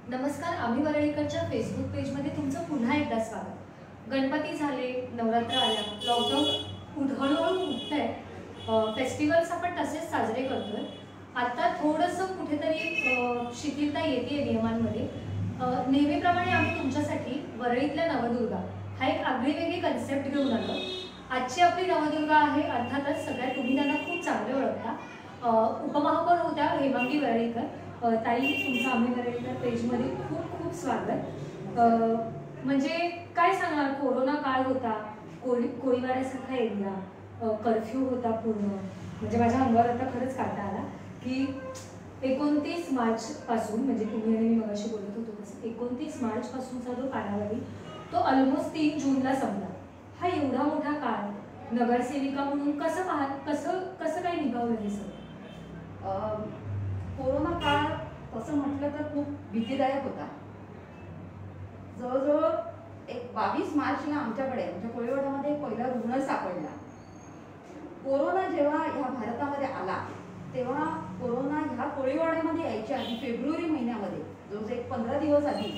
नमस्कार, आम्ही वरळीकरच्या फेसबुक पेजमध्ये तुमचं पुन्हा एकदा स्वागत. गणपती झाले, नवरात्र आल्या, लॉकडाऊन हळूहळू उठतंय, फेस्टिवल्स आपण तसेच साजरे करतोय. आता थोडंसं कुठेतरी शिथिलता येते नियमांमध्ये. नेहमीप्रमाणे आम्ही तुमच्यासाठी वरळीतल्या नवदुर्गा हा एक आगळीवेगळी कन्सेप्ट घेऊन आलो. आजची आपली नवदुर्गा आहे, अर्थातच सगळ्या तुम्ही त्यांना खूप चांगले ओळखता. उपमहापौर होत्या हेमांगी वरळीकर. ताई, तुमचं आम्ही वरळीकर पेजमध्ये खूप खूप स्वागत. म्हणजे काय सांगणार, कोरोना काळ होता, कोळीवाड्यासारखा एरिया, कर्फ्यू होता पूर्ण. म्हणजे माझ्या अंगावर आता खरंच काटा आला की 29 मार्चपासून, म्हणजे तुम्ही आणि मी मगाशी बोलत होतो तसं 29 मार्चपासूनचा जो कालावधी तो ऑलमोस्ट 3 जूनला संपला. हा एवढा मोठा काळ नगरसेविका म्हणून कसं काय निभावलं हे सगळं? कोरोना काळ तसं म्हटलं तर खूप भीतीदायक होता. जवळजवळ 22 मार्चला आमच्या कोळीवाड्यामध्ये पहिला रुग्ण सापडला. कोरोना जेव्हा ह्या भारतामध्ये आला तेव्हा कोरोना ह्या कोळीवाड्यामध्ये यायच्या आधी फेब्रुवारी महिन्यामध्ये जवळजवळ 15 दिवस आधी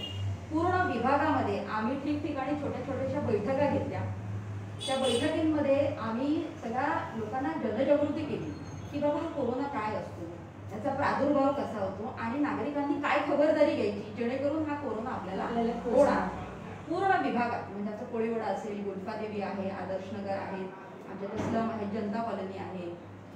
पूर्ण विभागामध्ये आम्ही ठिकठिकाणी छोट्या छोट्याशा बैठका घेतल्या. त्या बैठकींमध्ये आम्ही सगळ्या लोकांना जनजागृती केली की बाबा हा कोरोना काय असतो, त्याचा प्रादुर्भाव कसा होतो आणि नागरिकांनी काय खबरदारी घ्यायची जेणेकरून हा कोरोना आपल्याला होणार. पूर्ण विभागात म्हणजे आता कोळीवाडा असेल, गोल्फादेवी आहे, आदर्शनगर आहे, आमच्या स्लम आहे, जनता कॉलनी आहे,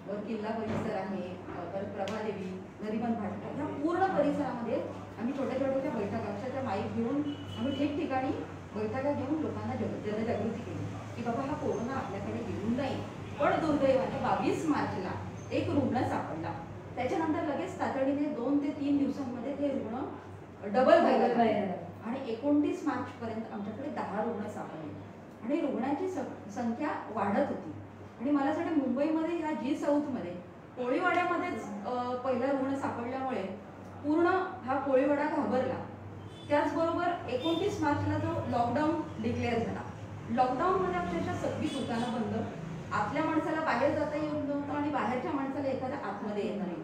वर किल्ला परिसर आहे, परत प्रभादेवी, नरिमन भाटका, ह्या पूर्ण परिसरामध्ये आम्ही छोट्या छोट्या बैठका अक्षरशः माईक घेऊन आम्ही ठिकठिकाणी बैठका घेऊन लोकांना जनजागृती केली की बाबा हा कोरोना आपल्याकडे येऊ नये. पण दुर्दैवाने 22 मार्चला एक रुग्ण सापडला. त्याच्यानंतर लगेच तातडीने 2 ते 3 दिवसांमध्ये ते रुग्ण डबल व्हायला आणि 29 मार्च पर्यंत आमच्याकडे 10 रुग्ण सापडले आणि रुग्णांची संख्या वाढत होती. आणि मला असं वाटतं मुंबईमध्ये ह्या जी साऊथमध्ये कोळीवाड्यामध्येच पहिला रुग्ण सापडल्यामुळे पूर्ण हा कोळीवाडा घाबरला. त्याचबरोबर 29 मार्चला जो लॉकडाऊन डिक्लेअर झाला, लॉकडाऊनमध्ये अक्षरशः सगळी दुकानं बंद, आपल्या माणसाला बाहेर जाता येऊन नव्हतं आणि बाहेरच्या माणसाला एखाद्या आतमध्ये येता नाही.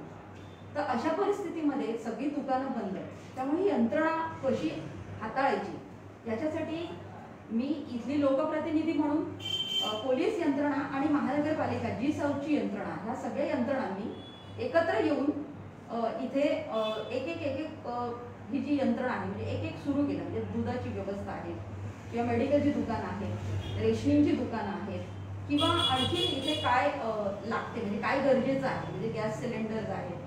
तर अशा परिस्थितीमध्ये सगळी दुकानं बंद, त्यामुळे ही यंत्रणा कशी हाताळायची याच्यासाठी मी इथली लोकप्रतिनिधी म्हणून पोलीस यंत्रणा आणि महानगरपालिका जी साऊथची यंत्रणा, ह्या सगळ्या यंत्रणांनी एकत्र येऊन इथे एक एक ही जी यंत्रणा आहे म्हणजे एक सुरू केलं. म्हणजे दुधाची व्यवस्था आहे किंवा मेडिकलची दुकानं आहेत, रेशनिंगची दुकानं आहेत, किंवा आणखी इथे काय लागते म्हणजे काय गरजेचं आहे, म्हणजे गॅस सिलेंडर्स आहेत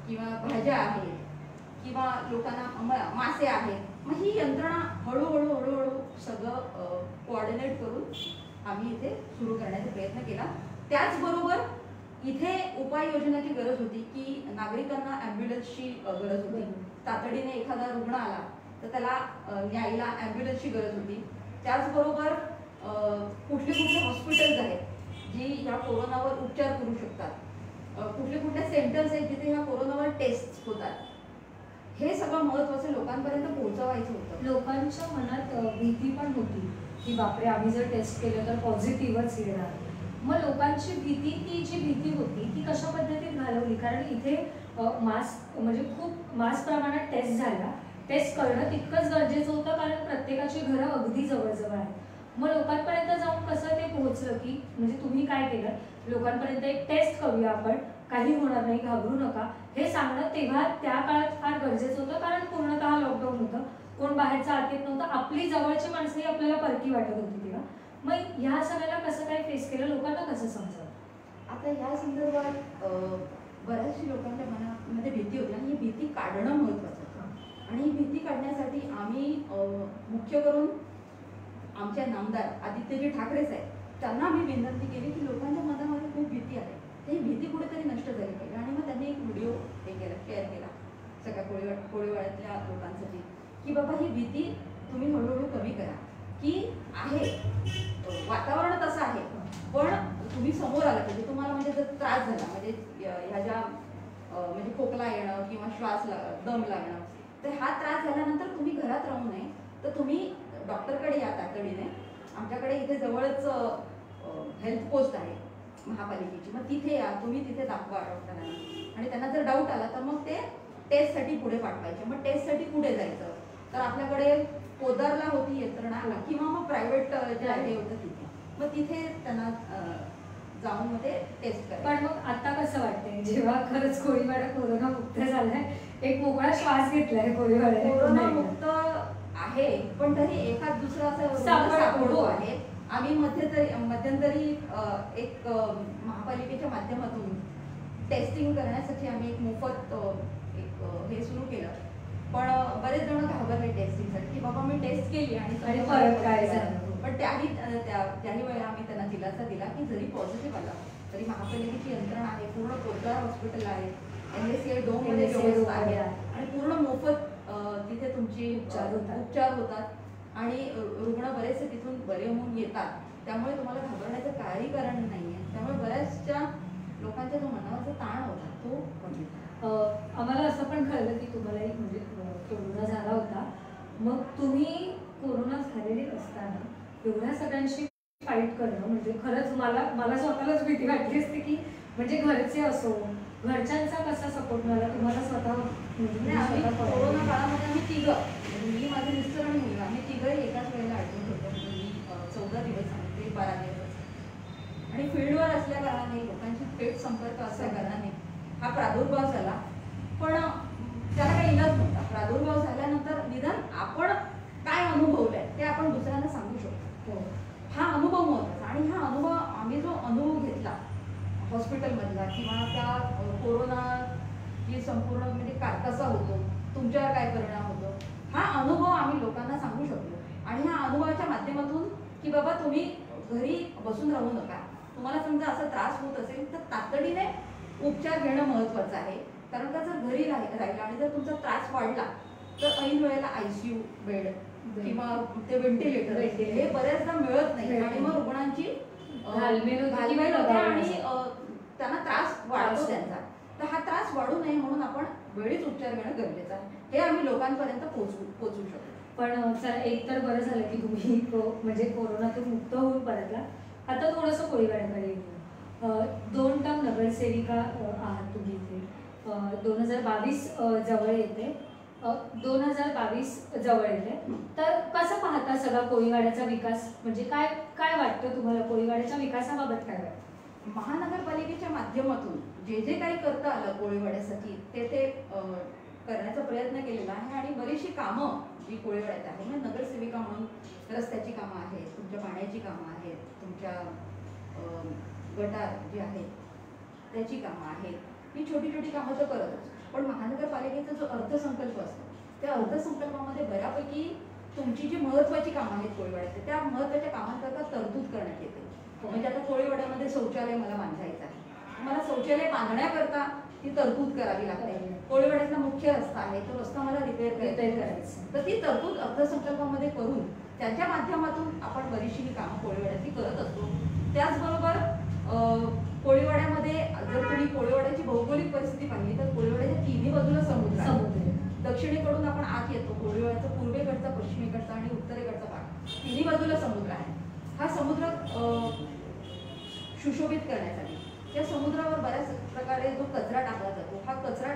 किंवा भाज्या आहेत किंवा लोकांना मासे आहेत. मग ही यंत्रणा हळूहळू सगळं कोऑर्डिनेट करून आम्ही इथे सुरू करण्याचा प्रयत्न केला. त्याचबरोबर इथे उपाययोजनाची गरज होती की नागरिकांना ॲम्ब्युलन्सची गरज होती. तातडीने एखादा रुग्ण आला तर त्याला न्यायला ॲम्ब्युलन्सची गरज होती. त्याचबरोबर कुठले हॉस्पिटल्स आहेत जी ह्या कोरोनावर उपचार करू शकतात, कुठले सेंटर्स आहेत जिथे ह्या कोरोनावर टेस्ट होतात, हे सगळं महत्त्वाचं लोकांपर्यंत पोहोचवायचं होतं. लोकांच्या मनात भीती पण होती की बापरे, आम्ही जर टेस्ट केलं तर पॉझिटिव्हच येणार. मग लोकांची भीती, ती जी भीती होती ती कशा पद्धतीत घालवली? कारण इथे म्हणजे खूप मास प्रमाणात टेस्ट झाला. टेस्ट करणं तितकंच गरजेचं होतं कारण प्रत्येकाची घरं अगदी जवळजवळ आहेत. मग लोकांपर्यंत जाऊन कसं ते पोहोचलं की म्हणजे तुम्ही काय केलं, लोकांपर्यंत एक टेस्ट करूया आपण, काही होणार नाही, घाबरू नका, हे सांगणं तेव्हा त्या काळात फार गरजेचं होतं. कारण पूर्णतः लॉकडाऊन होतं, कोण बाहेरचं आत येत नव्हतं, आपली जवळची माणसंही आपल्याला परकी वाटत होती तेव्हा. मग ह्या सगळ्याला कसं काय फेस केलं, लोकांना कसं समजलं? आता या संदर्भात बऱ्याचशा लोकांच्या मनामध्ये भीती होती आणि ही भीती काढणं महत्त्वाचं होतं. आणि ही भीती काढण्यासाठी आम्ही मुख्य करून आमच्या नामदार आदित्यजी ठाकरेच आहेत, त्यांना आम्ही विनंती केली की लोकांच्या मनामध्ये खूप भीती आहे, ही भीती कुठेतरी नष्ट झाली पाहिजे. आणि मग त्यांनी एक व्हिडिओ शेअर केला सगळ्या कोळीवाड्यातल्या लोकांसाठी की बाबा ही भीती तुम्ही हळूहळू कमी करा, की आहे वातावरण तसं आहे पण तुम्ही समोर आला पाहिजे. तुम्हाला म्हणजे जर त्रास झाला म्हणजे ह्या ज्या म्हणजे खोकला येणं किंवा श्वास दम लागणं, तर हा त्रास झाल्यानंतर तुम्ही घरात राहू नये, तर तुम्ही डॉक्टरकडे या तातडीने. आमच्याकडे इथे जवळच हेल्थ पोस्ट आहे महापालिकेची, मग तिथे या, तुम्ही तिथे दाखवा डॉक्टरांना आणि त्यांना जर डाऊट आला तर मग ते टेस्टसाठी पुढे पाठवायचे. मग टेस्टसाठी कुठे जायचं, तर आपल्याकडे पोदारला होती यंत्रणा किंवा मग प्रायव्हेट जे आहे होतं तिथे, मग तिथे त्यांना जाऊन मध्ये टेस्ट करायचं. पण मग आता कसं वाटतंय जेव्हा खरंच कोळीवाडा कोरोना मुक्त झालाय, एक मोकळा श्वास घेतलाय कोळीवाड्याने? कोरोना मुक्त आहे, पण तरी एखाद दुसरा असं सापडतो आहे. आम्ही मध्यंतरी एक महापालिकेच्या माध्यमातून टेस्टिंग करण्यासाठी आम्ही एक मोफत एक हे सुरू केलं, पण बरेच जण घाबरले टेस्टिंगसाठी की बाबा मी टेस्ट केली आणि परत काय झालं. पण त्याही वेळेला आम्ही त्यांना दिलासा दिला की जरी पॉझिटिव्ह आला तरी महापालिकेची यंत्रणा आहे, पूर्ण पोद्दार हॉस्पिटल आहे, NACI डोम मध्ये व्यवस्था आहे आणि पूर्ण मोफत तिथे तुमची उपचार होतात आणि रुग्ण बरेचसे तिथून बरे होऊन येतात. त्यामुळे तुम्हाला घाबरण्याचं काही कारण नाहीये. त्यामुळे बऱ्याचशा लोकांच्या जो मनावरचा ताण होता तो कमी. आम्हाला असं पण कळलं की तुम्हालाही म्हणजे कोरोना झाला होता, मग तुम्ही कोरोना झालेले असताना एवढ्या सगळ्यांशी फाईट करणं म्हणजे खरंच मला स्वतःलाच भीती वाटली असते की म्हणजे घरचे असो, घरच्यांचा कसा सपोर्ट मिळाला तुम्हाला स्वतः? कोरोना काळामध्ये आम्ही तिघं, मी, माझे मिस्टर आणि मुलगा, आम्ही तिघंही एकाच वेळेला ऍडमिट होतो. मी 14 दिवस आणि ते 12 दिवस, आणि फील्डवर असल्या कारणाने लोकांशी थेट संपर्क असल्या कारणाने हा प्रादुर्भाव झाला. पण त्याला काही इलाज नव्हता. प्रादुर्भाव झाल्यानंतर निदान आपण काय अनुभवलंय ते आपण दुसऱ्यांना सांगू शकतो. हा अनुभव महत्वाचा. आणि हा अनुभव आम्ही जो अनुभव घेतला हॉस्पिटलमधला किंवा त्या कोरोनाची संपूर्ण म्हणजे कसा होतो, तुमच्यावर काय परिणाम होतो, हा अनुभव आम्ही लोकांना सांगू शकतो. आणि ह्या अनुभवाच्या माध्यमातून की बाबा तुम्ही घरी बसून राहू नका. तुम्हाला समजा असा त्रास होत असेल तर तातडीने उपचार घेणं महत्वाचं आहे. कारण का जर घरी राहिला आणि जर तुमचा त्रास वाढला तर ऐन वेळेला ICU बेड किंवा ते व्हेंटिलेटर हे बऱ्याचदा मिळत नाही आणि मग रुग्णांची घालमेल होते आणि त्यांना त्रास वाढतो त्यांचा. तर हा त्रास वाढू नये म्हणून आपण वेळीच उपचार घेणं गरजेचं आहे. हे आम्ही लोकांपर्यंत पोहोचू शकतो. पण सर एक तर बरं झालं की तुम्ही म्हणजे कोरोनातून मुक्त होऊन परतला. आता थोडंसं कोळीवाड्याकडे येऊ. 2 टर्म नगरसेविका आहात तुम्ही इथे. 2022 जवळ येते, 2022 जवळ येते, तर कसं पाहता सगळा कोळीवाड्याचा विकास? म्हणजे काय काय वाटतं तुम्हाला कोळीवाड्याच्या विकासाबाबत? काय वाटतं? महानगरपालिकेच्या माध्यमातून जे जे काही करता आलं कोळीवाड्यासाठी ते करण्याचा प्रयत्न केलेला आहे. आणि बरीचशी कामं जी कोळीवाड्यात आहे, म्हणजे नगरसेविका म्हणून रस्त्याची कामं आहेत, तुमच्या पाण्याची कामं आहेत, तुमच्या गटार जे आहेत त्याची कामं आहेत, ही छोटी छोटी कामं तर करतच. पण महानगरपालिकेचा जो अर्थसंकल्प असतो त्या अर्थसंकल्पामध्ये बऱ्यापैकी तुमची जी महत्वाची कामं आहेत कोळीवाड्याची त्या महत्वाच्या कामांकरता तरतूद करण्यात येते. म्हणजे आता कोळीवाड्यामध्ये शौचालय मला बांधायचं आहे, मला शौचालय बांधण्याकरता ती तरतूद करावी लागते. कोळीवाड्यातला मुख्य रस्ता आहे, तो रस्ता मला रिपेअर करायचा, तर ती तरतूद अर्थसंकल्पामध्ये करून त्याच्या माध्यमातून आपण बरीचशी ही कामं कोळीवाड्यातली करत असतो. त्याचबरोबर कोळीवाड्यामध्ये जर तुम्ही कोळीवाड्याची भौगोलिक परिस्थिती पाहिली तर कोळीवाड्याच्या तिन्ही बाजूला समुद्र. दक्षिणेकडून आपण आत येतो, कोळीवाड्याचा पूर्वेकडचा, पश्चिमेकडचा आणि उत्तरेकडचा भाग, तिन्ही बाजूला समुद्र आहे. हा समुद्र सुशोभित करण्यासाठी या समुद्रावर बऱ्याच प्रकारे जो कचरा टाकला जातो, हा कचरा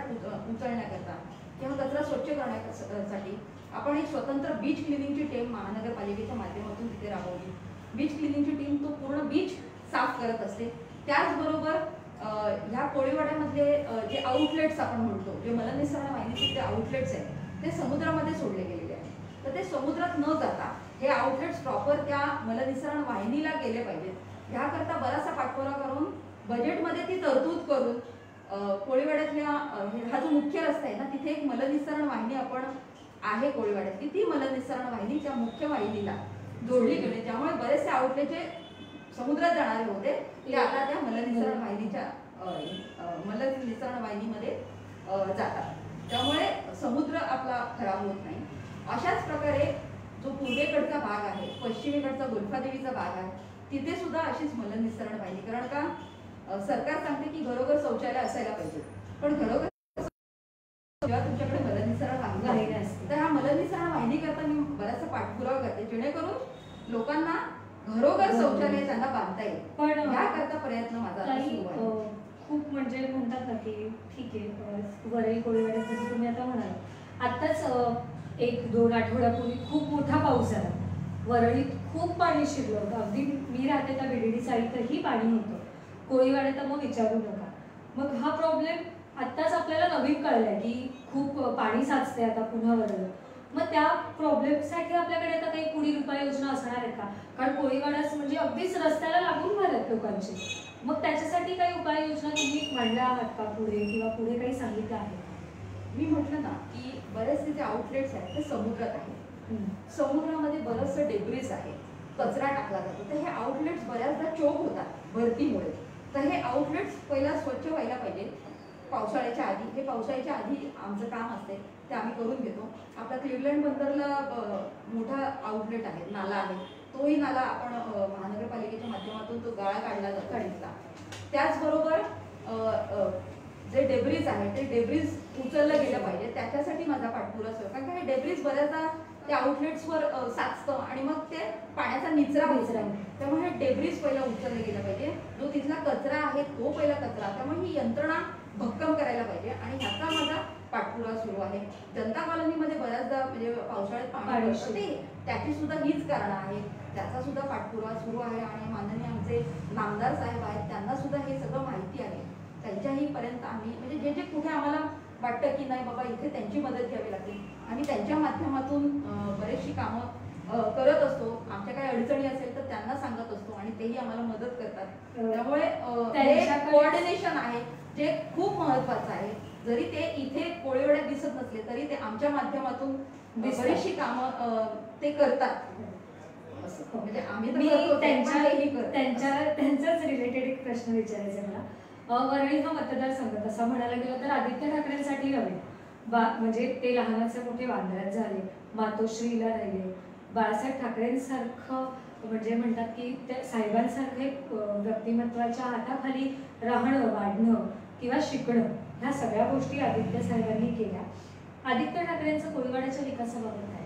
उचलण्याकरता किंवा कचरा स्वच्छ करण्यासाठी आपण एक स्वतंत्र बीच क्लिनिंगची टीम महानगरपालिकेच्या माध्यमातून तिथे राबवली. बीच क्लिनिंगची टीम तो पूर्ण बीच साफ करत असते. त्याचबरोबर ह्या कोळीवाड्यामधले जे आउटलेट्स आपण म्हणतो, जे मलनिःसरण वाहिनीचे जे आउटलेट्स आहेत ते समुद्रामध्ये सोडले गेलेले आहेत. तर ते समुद्रात न जाता हे आउटलेट्स प्रॉपर त्या मलनिःसरण वाहिनीला गेले पाहिजेत. ह्याकरता बराचसा पाठपुरावा करून बजेटमध्ये ती तरतूद करून कोळीवाड्यातल्या हा जो मुख्य रस्ता आहे ना तिथे एक मलनिःसरण वाहिनी आपण आहे कोळीवाड्यातली, ती मलनिःसरण वाहिनी त्या मुख्य वाहिनीला जोडली गेली. त्यामुळे बरेचसे आउटलेट समुद्रात जाणारे होते ते आता त्या मलनिःसरण वाहिनीमध्ये जातात. त्यामुळे समुद्र आपला खराब होत नाही. अशाच प्रकारे जो पूर्वेकडचा भाग आहे, पश्चिमेकडचा गोल्फादेवीचा भाग आहे, तिथे सुद्धा अशीच मलनिःसरण वाहिनी. कारण का सरकार सांगते की घरोघर शौचालय असायला पाहिजे, पण घरोघर जेव्हा तुमच्याकडे मलनिःसरण वाहिनी असते तर हा मलनिःसरण वाहिनी करता मी बराचसा पाठपुरावा करते जेणेकरून लोकांना घरोघर शौचालय त्यांना बांधता येईल. पण याकरता प्रयत्न माझा सुरू आहे. खूप म्हणजे म्हणतात ना की ठीक आहे, वरळी कोळीवाड्यात जसं तुम्ही आता म्हणाल, आत्ताच 1-2 आठवड्यापूर्वी खूप मोठा पाऊस झाला, वरळीत खूप पाणी शिरलं होतं. अगदी मी राहते त्या BDD साईडही पाणी होतं, कोळीवाड्यात मग विचारू नका. मग हा प्रॉब्लेम आत्ताच आपल्याला नवीन कळलाय की खूप पाणी साचते आता पुन्हा वरळीत. मग त्या प्रॉब्लेमसाठी आपल्याकडे आता काही पुढील उपाययोजना असणार आहे का? कारण कोळीवाडाच म्हणजे अगदीच रस्त्याला लागून घर आहेत लोकांचे. मग त्याच्यासाठी काही उपाययोजना तुम्ही मांडल्या आहात का पुढे, किंवा पुढे काही सांगितलं आहे? मी म्हटलं ना की बरेचसे जे आउटलेट्स आहेत ते समुद्रात आहेत. समुद्रामध्ये बरंचसं डेब्रिज आहे, कचरा टाकला जातो. तर हे आउटलेट्स बऱ्याचदा चोक होतात भरतीमुळे. तर हे आउटलेट्स पहिला स्वच्छ व्हायला पाहिजे पावसाळ्याच्या आधी. हे पावसाळ्याच्या आधी आमचं काम असते, ते आम्ही करून घेतो. आपला क्लिव्हलंड बंदरला मोठा आउटलेट आहे, नाला आहे. तोही नाला आपण महानगरपालिकेच्या माध्यमातून तो गाळा काढला जातो काढला. त्याचबरोबर जे डेब्रिज आहे ते डेब्रिज उचललं गेलं पाहिजे, त्याच्यासाठी माझा पाठपुरावा असतो. कारण हे डेब्रिज बऱ्याचदा त्या आउटलेट्सवर साचतं आणि मग ते पाण्याचा निचरा होतो. त्यामुळे हे डेब्रिज पहिला उचललं गेलं पाहिजे. जो तिथला कचरा आहे तो पहिला कचरा, त्यामुळे ही यंत्रणा भक्कम करायला पाहिजे आणि ह्याचा माझा पाठपुरावा सुरू आहे. जनता कॉलनीमध्ये बऱ्याचदा म्हणजे पावसाळ्यात पाणी पडते, त्याची सुद्धा हीच कारणं आहे. त्याचा सुद्धा पाठपुरावा सुरू आहे आणि माननीय आमचे नामदार साहेब आहेत, त्यांना सुद्धा हे सगळं माहिती आहे. त्यांच्याही पर्यंत आम्ही म्हणजे जे जे कुठे आम्हाला वाटतं की नाही बाबा इथे त्यांची मदत घ्यावी लागते, आम्ही त्यांच्या माध्यमातून बरेचशी कामं करत असतो. आमच्या काही अडचणी असेल तर त्यांना सांगत असतो आणि तेही आम्हाला मदत करतात. त्यामुळे कोऑर्डिनेशन आहे जे खूप महत्वाचं आहे. जरी ते इथे कोळीवाड्यात दिसत नसले तरी ते आमच्या माध्यमातून बरीचशी कामं ते करतात. म्हणजे आम्ही त्यांच्याच रिलेटेड एक प्रश्न विचारायचा मला. वरळी हा मतदारसंघ तसा म्हणायला गेला तर आदित्य ठाकरेंसाठी नव्हे, म्हणजे ते लहानाचे मोठे वांद्र्यात झाले, मातोश्रीला राहिले, बाळासाहेब ठाकरेंसारखं म्हणजे म्हणतात की त्या साहेबांसारखे व्यक्तिमत्वाच्या हाताखाली राहणं, वाढणं किंवा शिकणं, ह्या सगळ्या गोष्टी आदित्य साहेबांनी केल्या. आदित्य ठाकरेंचं कोळीवाड्याच्या विकासाबाबत काय,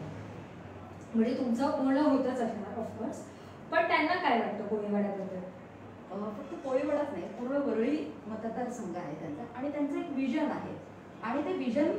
म्हणजे तुमचं बोलणं होतच असणार ऑफकोर्स, पण त्यांना काय वाटतं कोळीवाड्याबद्दल? फक्त कोळीवाडाच नाही, पूर्ण वरळी मतदारसंघ आहे त्यांचा आणि त्यांचं एक विजन आहे आणि ते विजन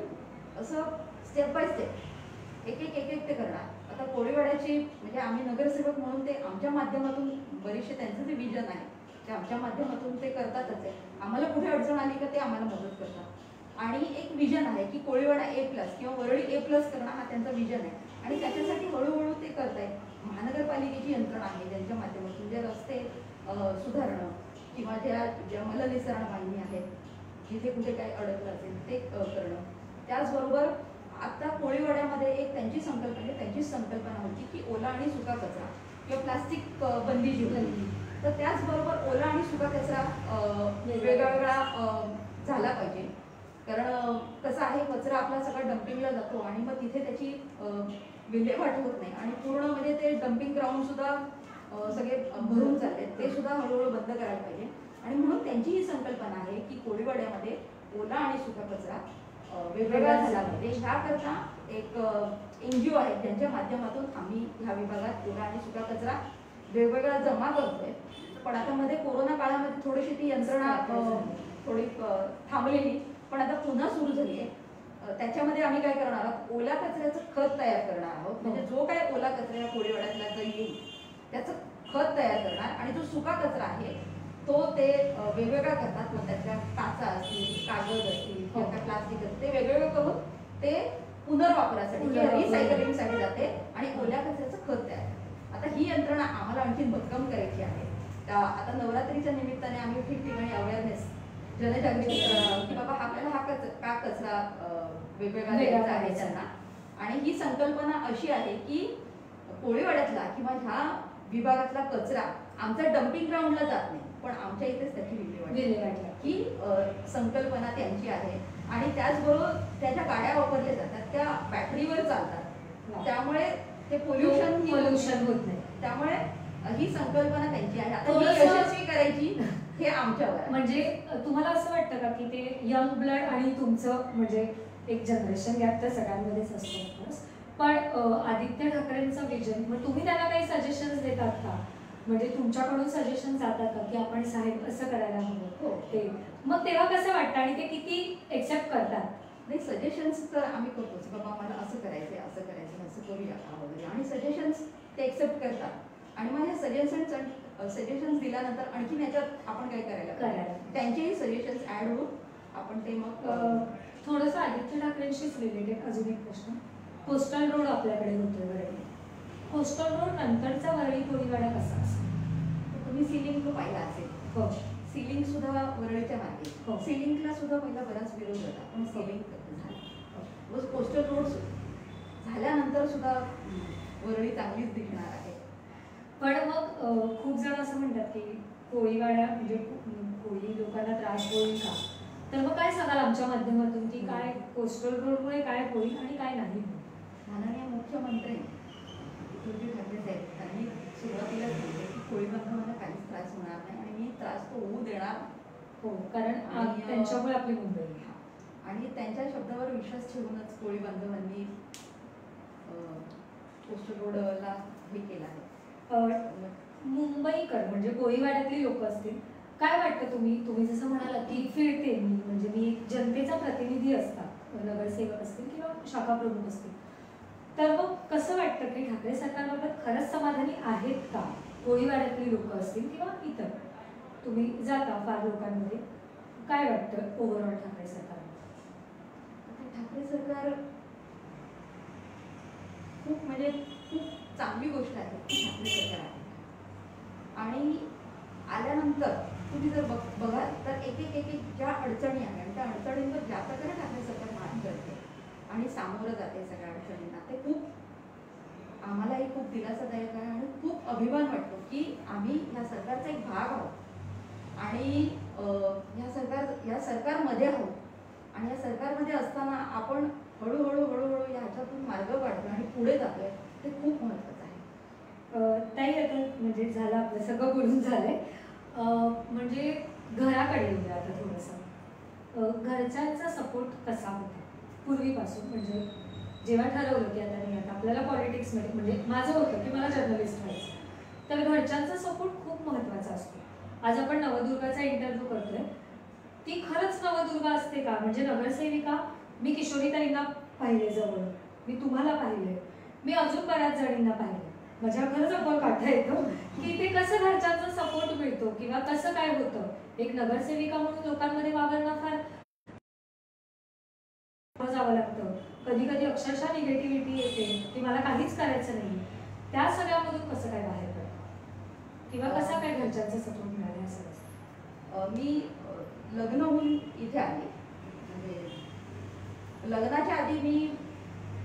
असं स्टेप बाय स्टेप एक एक ते करणार. आता कोळीवाड्याची म्हणजे आम्ही नगरसेवक म्हणून ते आमच्या माध्यमातून बरेचसे त्यांचं जे विजन आहे ते आमच्या माध्यमातून ते करतातच आहे. आम्हाला कुठे अडचण आली का ते आम्हाला मदत करतात आणि एक विजन आहे की कोळीवाडा A+ किंवा वरळी A+ करणं हा त्यांचा विजन आहे आणि त्याच्यासाठी हळूहळू ते करत आहेत. महानगरपालिकेची यंत्रणा आहे ज्यांच्या माध्यमातून जे रस्ते सुधारणं किंवा ज्या मलनिसरण वाहिनी आहेत जिथे कुठे काही अडकलं असेल ते करणं. त्याचबरोबर आता कोळीवाड्यामध्ये एक त्यांची संकल्पना होती की ओला आणि सुका कचरा किंवा प्लास्टिक बंदी जी होती, तर त्याचबरोबर ओला आणि सुका कचरा वेगळा झाला पाहिजे. कारण कसं आहे, कचरा आपला सगळा डम्पिंगला जातो आणि मग तिथे त्याची विल्हेवाट होत नाही आणि पूर्ण म्हणजे ते डम्पिंग ग्राउंड सुद्धा सगळे भरून चालले, ते सुद्धा हळूहळू बंद करायला पाहिजे. आणि म्हणून त्यांची ही संकल्पना आहे की कोळीवाड्यामध्ये ओला आणि सुका कचरा वेगवेगळा झाला पाहिजे. ह्याकरता एक NGO आहे ज्यांच्या माध्यमातून आम्ही ह्या विभागात ओला आणि सुका कचरा वेगवेगळा जमा करतोय. पण आता मध्ये कोरोना काळामध्ये थोडीशी ती यंत्रणा थोडी थांबलेली, पण आता पुन्हा सुरू झाली आहे. त्याच्यामध्ये आम्ही काय करणार आहोत, ओला कचऱ्याचं खत तयार करणार आहोत. म्हणजे जो काय ओला कचरा कोळीवाड्यातला जर येईल त्याचं खत तयार करणार आणि जो सुका कचरा आहे तो ते वेगवेगळा करतात. मग त्याच्या काचा असतील, कागद असतील किंवा काय प्लास्टिक असतील ते वेगवेगळं करून ते पुनर्वापरासाठी रिसायकलिंगसाठी जाते आणि ओल्या कचऱ्याचं खत तयार करतात. आता ही यंत्रणा आम्हाला आणखी भक्कम करायची आहे. आता नवरात्रीच्या निमित्ताने आम्ही ठिकठिकाणी अवेअरनेस जनजागृती की बाबा आपल्याला का कचरा वेगवेगळा द्यायचा आहे त्यांना. आणि ही संकल्पना अशी आहे की कोळीवाड्यातला किंवा ह्या विभागातला कचरा आमच्या डम्पिंग ग्राउंडला जात नाही, पण आमच्या इथेच त्याची विल्हेवाट ही संकल्पना त्यांची आहे. आणि त्याचबरोबर त्याच्या गाड्या वापरल्या जातात, त्या बॅटरीवर चालतात, त्यामुळे ते पोल्युशन होत नाही. त्यामुळे ही संकल्पना त्यांची आहे. आता ही यशस्वी करायची हे आमच्यावर. म्हणजे तुम्हाला असं वाटतं का की ते यंग ब्लड आणि तुमचं म्हणजे एक जनरेशन गॅप तर सगळ्यांमध्येच असतो, पण आदित्य ठाकरेंचं विजन, मग तुम्ही त्यांना काही सजेशन्स देतात का म्हणजे तुमच्याकडून सजेशन जातात का की आपण साहेब असं करायला हवं हो. ते मग तेव्हा कसं वाटतं आणि ते किती एक्सेप्ट करतात? नाही, सजेशन्स तर आम्ही करतोच, बाबा मला असं करायचंय, असं करायचं, असं करूया का वगैरे, आणि सजेशन्स ते एक्सेप्ट करतात. आणि मग हे सजेशन्स दिल्यानंतर आणखीन याच्यात आपण काय करायला करायला. त्यांचेही सजेशन्स ऍड होऊन आपण ते मग थोडंसं आदित्य ठाकरेंशीच रिलेटेड अजून एक प्रश्न. कोस्टल रोड आपल्याकडे होतोय वरळी. कोस्टल रोड नंतरचा वरळी कोळीवाडा कसा असेल? तुम्ही सिलिंग पाहिला असेल. हो. सिलिंग सुद्धा वरळीच्या मागे. हो. सिलिंगला सुद्धा पहिला बराच विरोध होता, पण सिलिंग झालं. कोस्टल रोड झाल्यानंतर सुद्धा वरळी चांगलीच दिसणार आहे. पण मग खूप जण असं म्हणतात की कोळीवाडा म्हणजे कोळी लोकांना त्रास होईल का? तर मग काय सांगाल आमच्या माध्यमातून की काय कोस्टल रोडमुळे काय होईल आणि काय नाही? माननीय मुख्यमंत्री उद्धवजी ठाकरे साहेब त्यांनी सुरुवातीला सांगितले की कोळी बांधवांना काहीच त्रास होणार नाही आणि मी त्रास तो होऊ देणार. हो, कारण त्यांच्यामुळे आपली मुंबई. आणि त्यांच्या शब्दावर विश्वास ठेवूनच कोळी बांधवांनी कोस्टल रोडला हे केलं आहे. मुंबईकर म्हणजे कोळीवाड्यातली लोक असतील, काय वाटतं तुम्ही जसं म्हणालात की फिरते मी म्हणजे मी जनतेचा प्रतिनिधी असतात, नगरसेवक असतील किंवा शाखा प्रमुख असतील, तर मग कसं वाटतं की ठाकरे सरकारबाबत खरंच समाधानी आहेत का? कोळीवाड्यातली लोक असतील किंवा इतर, तुम्ही जाता फार लोकांमध्ये, काय वाटतं ओव्हरऑल ठाकरे सरकार? ठाकरे सरकार खूप म्हणजे खूप चांगली गोष्ट आहे की ठाकरे सरकार आहे. आणि आल्यानंतर तुम्ही जर बघाल तर एक ज्या अडचणी आहेत आणि त्या अडचणींवर ज्या प्रकारे ठाकरे सरकार मात करते आणि सामोरं जाते सगळ्या अडचणींना, ते खूप आम्हालाही खूप दिलासादायक आहे आणि खूप अभिमान वाटतो की आम्ही ह्या सरकारचा एक भाग आहोत आणि या सरकारमध्ये आहोत. आणि या सरकारमध्ये असताना आपण हळूहळू या ह्याच्यातून मार्ग काढतो आणि पुढे जातोय, ते खूप महत्त्वाचं आहे. ताई आता म्हणजे झालं आपलं सगळं बोलून झालंय, म्हणजे घराकडे येऊया आता थोडंसं. घरच्यांचा सपोर्ट कसा होता पूर्वीपासून? म्हणजे जेव्हा ठरवलं की आता नाही आता आपल्याला पॉलिटिक्समध्ये, म्हणजे माझं होतं की मला जर्नलिस्ट व्हायचं, तर घरच्यांचा सपोर्ट खूप महत्त्वाचा असतो. आज आपण नवदुर्गाचा इंटरव्ह्यू करतोय, ती खरंच नवदुर्गा असते का? म्हणजे नगरसेविका मी किशोरीताईंना पाहिले जवळ, मी तुम्हाला पाहिले, मी अजून बऱ्याच जणींना पाहिले, माझ्या खरंच आपण काढता येतो की ते कसं घरच्यांचा सपोर्ट मिळतो किंवा कसं काय होतं. एक नगरसेविका म्हणून लोकांमध्ये वावरणं फार जावं लागतं, कधी कधी अक्षरशः निगेटिव्हिटी येते की मला काहीच करायचं नाही, त्या सगळ्यामधून कसं काय बाहेर पडतं किंवा कसा काय घरच्यांचा सपोर्ट मिळाला असं? मी लग्न होऊन इथे आले, म्हणजे लग्नाच्या आधी मी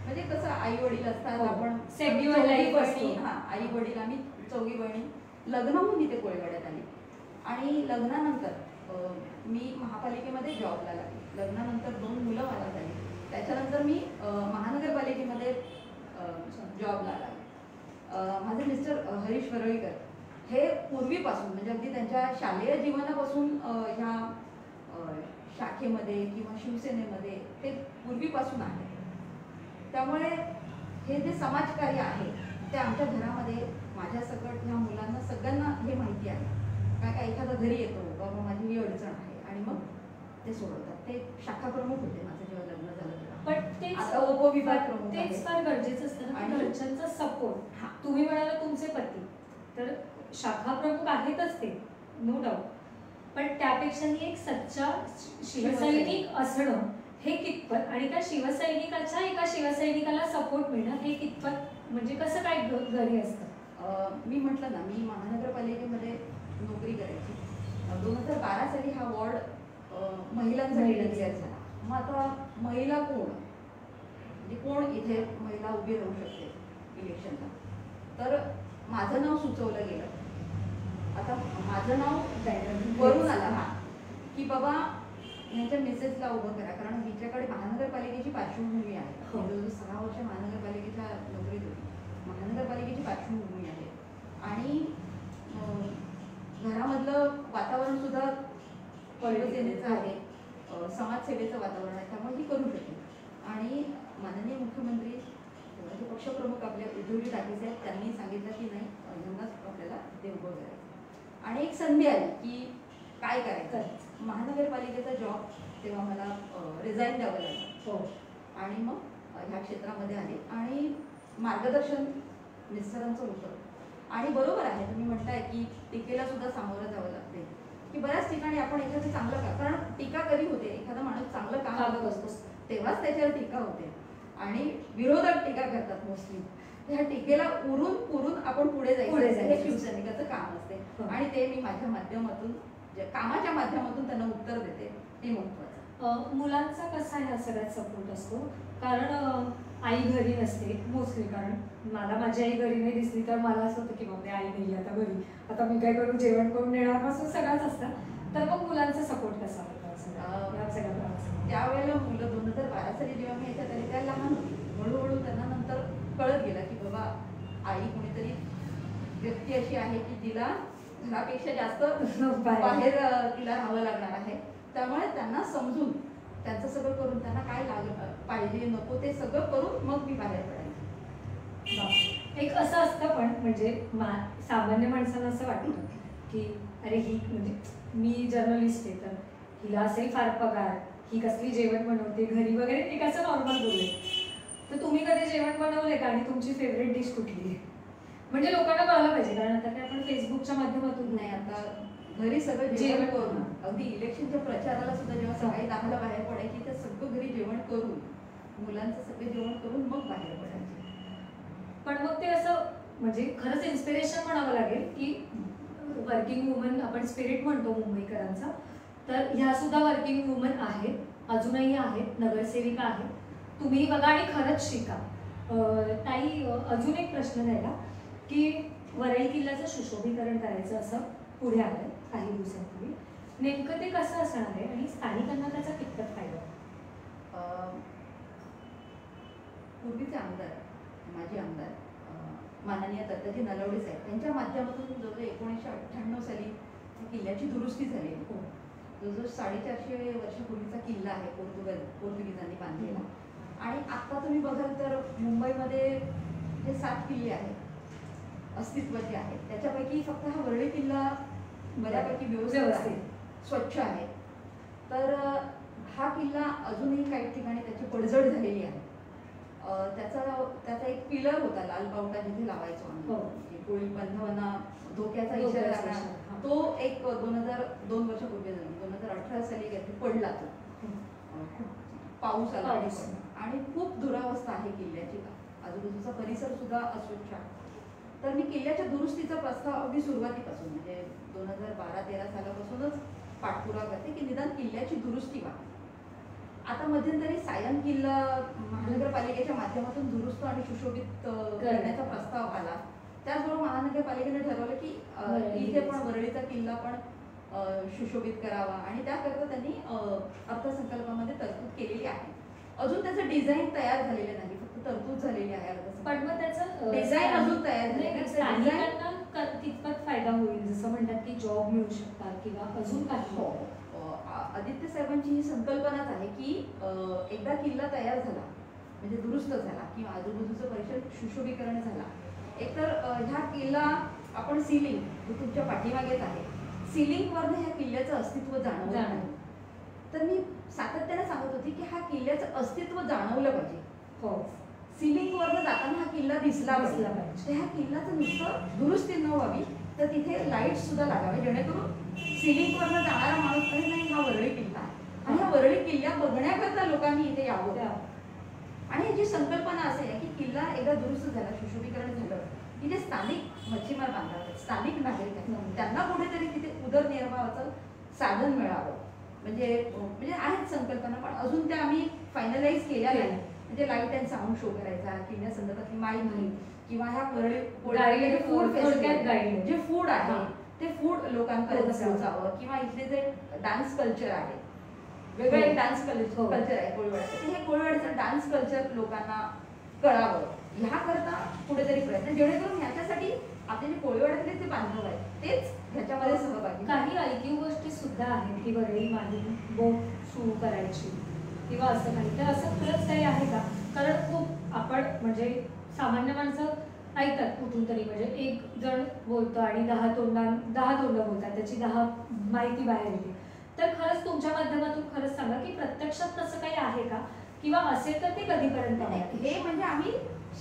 म्हणजे कसं आई वडील असतात, आपण आई वडील आम्ही चौघी बहिणी लग्न होऊन इथे कोळीवाड्यात आली. आणि लग्नानंतर मी महापालिकेमध्ये जॉबला लागली. लग्नानंतर 2 मुलं मला झाली. त्याच्यानंतर मी महानगरपालिकेमध्ये जॉबला लागले. माझे मिस्टर हरीश वरळीकर हे पूर्वीपासून म्हणजे अगदी त्यांच्या शालेय जीवनापासून ह्या शाखेमध्ये किंवा शिवसेनेमध्ये ते पूर्वीपासून आहे. त्यामुळे हे जे समाजकार्य आहे ते आमच्या घरामध्ये माझ्या सकट ह्या मुलांना सगळ्यांना हे माहिती आहे. काय एखादा घरी येतो बाबा माझी ही अडचण आहे आणि मग ते सोडवतात. ते शाखा प्रमुख होते माझं जेव्हा लग्न झालं तेव्हा. पण ते आता उपविभाग प्रमुख तेच फार गरजेचं असतं ना, घरच्यांचा सपोर्ट. तुम्ही म्हणाला तुमचे पती तर शाखा प्रमुख आहेतच ते, नो डाऊट, पण त्यापेक्षाही एक सच्चा शिवसैनिक असणं हे कितपत, आणि त्या शिवसैनिकाच्या एका शिवसैनिकाला सपोर्ट मिळणं हे कितपत, म्हणजे कसं काय घरी असतं? मी म्हटलं ना, मी महानगरपालिकेमध्ये नोकरी करायची. 2012 साली हा वॉर्ड महिलांसाठी डिक्लेअर झाला. मग आता महिला कोण, म्हणजे कोण इथे महिला उभी राहू शकते इलेक्शनला, तर माझं नाव सुचवलं गेलं. आता माझं नाव वरून आलं की बाबा यांच्या मिसेसला उभं करा, कारण हिच्याकडे महानगरपालिकेची पार्श्वभूमी आहे. 6 वर्ष महानगरपालिकेच्या नोकरीत होती. महानगरपालिकेची पार्श्वभूमी आहे आणि घरामधलं वातावरण सुद्धा शिवसेनेचं आहे, समाजसेवेचं वातावरण आहे, त्यामुळे ही करू शकते. आणि माननीय मुख्यमंत्री पक्षप्रमुख प्रमुख आपले उद्धवजी ठाकरे साहेब, त्यांनी सांगितलं की नाही यांनाच आपल्याला ते उभं करायचं. आणि एक संधी आली की काय करायचं. महानगरपालिकेचा जॉब तेव्हा मला रिझाईन द्यावं लागलं. हो. आणि मग ह्या क्षेत्रामध्ये आले आणि मार्गदर्शन मिस्टरांचं होतं. आणि बरोबर आहे तुम्ही म्हणताय की टीकेला सुद्धा सामोरं जावं लागते, की बऱ्याच ठिकाणी आपण एखादं चांगलं काम, कारण टीका कधी होते एखादा माणूस चांगलं काम करत असतो तेव्हाच त्याच्यावर टीका होते आणि विरोधक टीका करतात मोस्टली. ह्या टीकेला उरून पुरून आपण पुढे जायचं हे शिवसैनिकाचं काम असते. आणि ते मी माझ्या माध्यमातून कामाच्या माध्यमातून त्यांना उत्तर देते, हे महत्वाचं. मुलांचा कसा ह्या सगळ्यात सपोर्ट असतो, कारण आई घरी नसते मोस्टली, कारण मला माझी आई घरी नाही दिसली तर मला असं होतं की बाबा आई नाही आता घरी, आता मी काय करू, जेवण करून नेणार पासून सगळंच असतं. तर मग मुलांचा सपोर्ट कसा होता सगळ्या प्रवासात? त्यावेळेला मुलं 2012 साली जेव्हा मी याच्यात आले त्या लहान होती. हळूहळू त्यांना नंतर कळत गेलं की बाबा आई कोणीतरी व्यक्ती अशी आहे की तिला घरापेक्षा जास्त बाहेर तिला राहावं लागणार आहे. त्यामुळे त्यांना समजून त्यांचं सगळं करून त्यांना काय पाहिजे नको ते सगळं करून मग मी बाहेर पडायचे. एक असं असतं पण म्हणजे सामान्य माणसाला असं वाटतं की अरे ही म्हणजे मी जर्नलिस्ट आहे तर हिला असेल फार पगार, ही कसली जेवण बनवते घरी वगैरे, एक असं नॉर्मल बोलले. तर तुम्ही कधी जेवण बनवले का आणि तुमची फेवरेट डिश कुठली आहे? म्हणजे लोकांना कळलं पाहिजे, कारण आता काय आपण फेसबुकच्या माध्यमातून नाही, आता घरी सगळं जेवण करून अगदी इलेक्शनच्या प्रचाराला सुद्धा जेव्हा सकाळी 10ला बाहेर पडायची तर सगळं घरी जेवण करून मुलांचं सगळं जेवण करून मग बाहेर पडायचे. पण मग ते असं म्हणजे खरंच इन्स्पिरेशन म्हणावं लागेल की वर्किंग वुमन आपण स्पिरिट म्हणतो मुंबईकरांचा, तर ह्या सुद्धा वर्किंग वुमन आहेत, अजूनही आहेत, नगरसेविका आहेत. तुम्ही बघा आणि खरंच शिका. ताई, अजून एक प्रश्न राहिला की वरळी किल्ल्याचं सुशोभीकरण करायचं असं पुढे आलंय काही दिवसांपूर्वी, नेमकं ते कसं असणार आहे आणि स्थानिकांना त्याचा कितपत फायदा? पूर्वीचे आमदार, माजी आमदार माननीय दत्ताजी नलवडे साहेब त्यांच्या माध्यमातून जवळजवळ 1998 साली किल्ल्याची दुरुस्ती झाली. जवळजवळ 450 वर्षापूर्वीचा किल्ला आहे, पोर्तुगीजांनी बांधलेला. आणि आता तुम्ही बघाल तर मुंबईमध्ये जे 7 किल्ले आहेत अस्तित्वाचे आहेत त्याच्यापैकी फक्त हा वरळी किल्ला बऱ्यापैकी व्यवस्थित आहे, स्वच्छ आहे. तर हा किल्ला अजूनही काही ठिकाणी त्याची पडझड झालेली आहे. त्याचा एक पिलर होता लाल बावटा जिथे लावायचो आम्ही, कोळी बांधवांना धोक्याचा इशारा लागला, तो एक 2002 वर्षापूर्वी 2018 साली काहीतरी पडला. तो पाऊस आला आणि खूप दुरावस्था आहे किल्ल्याची, आजूबाजूचा परिसर सुद्धा अस्वच्छ आहे. तर मी किल्ल्याच्या दुरुस्तीचा प्रस्ताव अगदी सुरुवातीपासून म्हणजे 2012-13 सालापासूनच पाठपुरावा करते की निदान किल्ल्याची दुरुस्ती व्हावी. आता मध्यंतरी सायन किल्ला महानगरपालिकेच्या माध्यमातून दुरुस्त आणि सुशोभित करण्याचा प्रस्ताव आला. त्याचबरोबर महानगरपालिकेने ठरवलं की इथे पण वरळीचा किल्ला पण सुशोभित करावा आणि त्याकरता त्यांनी अर्थसंकल्पामध्ये तरतूद केलेली आहे. अजून त्याचं डिझाईन तयार झालेलं नाही, फक्त तरतूद झालेली आहे अर्थसंकल्पात. पण मग त्याचं डिझाईन अजून तयार झालेलं स्थानिकांना कितपत फायदा होईल, जसं म्हणतात की जॉब मिळू शकतात किंवा अजून काही? आदित्य साहेबांची ही संकल्पनाच आहे की एकदा किल्ला तयार झाला म्हणजे दुरुस्त झाला किंवा आजूबाजूचं परिसर सुशोभीकरण झाला, एकतर ह्या किल्ला आपण सिलिंग तुमच्या पाठीमागेच आहे, सिलिंगवरनं ह्या किल्ल्याचं अस्तित्व जाणवलं नाही. तर मी सातत्याने सांगत होती की हा किल्ल्याचं अस्तित्व जाणवलं पाहिजे. सिलिंगवरनं जाताना हा किल्ला दिसला पाहिजे. तर ह्या किल्ल्याचं नुसतं दुरुस्ती न व्हावी तर तिथे लाईट सुद्धा लागावे, जेणेकरून सिलिंगवरनं जाणारा माणूस तरी नाही हा वरळी किल्ला आहे आणि हा वरळी किल्ला बघण्याकरता लोकांनी इथे यावं. आणि याची संकल्पना असे आहे की किल्ला एकदा दुरुस्त झाला, सुशोभीकरण झालं की जे स्थानिक मच्छीमार बांधव आहेत, स्थानिक नागरिक आहेत, त्यांना कुठेतरी तिथे उदरनिर्वाहाचं साधन मिळावं. म्हणजे आहेत संकल्पना, पण अजून त्या आम्ही फायनलाइज केल्या नाही. म्हणजे लाईट अँड साऊंड शो करायचा, किल्ल्या संदर्भातली माहिती किंवा ह्या वरळी फूड फेस्टिवल जे फूड आहे ते फूड लोकांपर्यंत पोहोचावं किंवा इथले जे डान्स कल्चर आहे, वेगळं एक डान्स कल्चर आहे कोळीवाड्याचं, हे कोळीवाड्याचं डान्स कल्चर लोकांना कळावं ह्याकरता कुठेतरी प्रयत्न, जेणेकरून ह्याच्यासाठी आपले जे कोळीवाड्यातले जे बांधव आहेत तेच ह्याच्यामध्ये सहभागी. काही ऐकीव गोष्टी सुद्धा आहेत की वरळी मागून बोट सुरू करायची किंवा असं काही, तर असं खरंच काही आहे का? कारण खूप आपण म्हणजे सामान्य माणसं ऐकतात कुठून तरी, म्हणजे एक जण बोलतो आणि 10 तोंड बोलतात, त्याची 10 माहिती बाहेर येते. तर खरंच तुमच्या माध्यमातून खरंच सांगा की प्रत्यक्षात तसं काही आहे का, किंवा असेल तर ते कधीपर्यंत आहे? हे म्हणजे आम्ही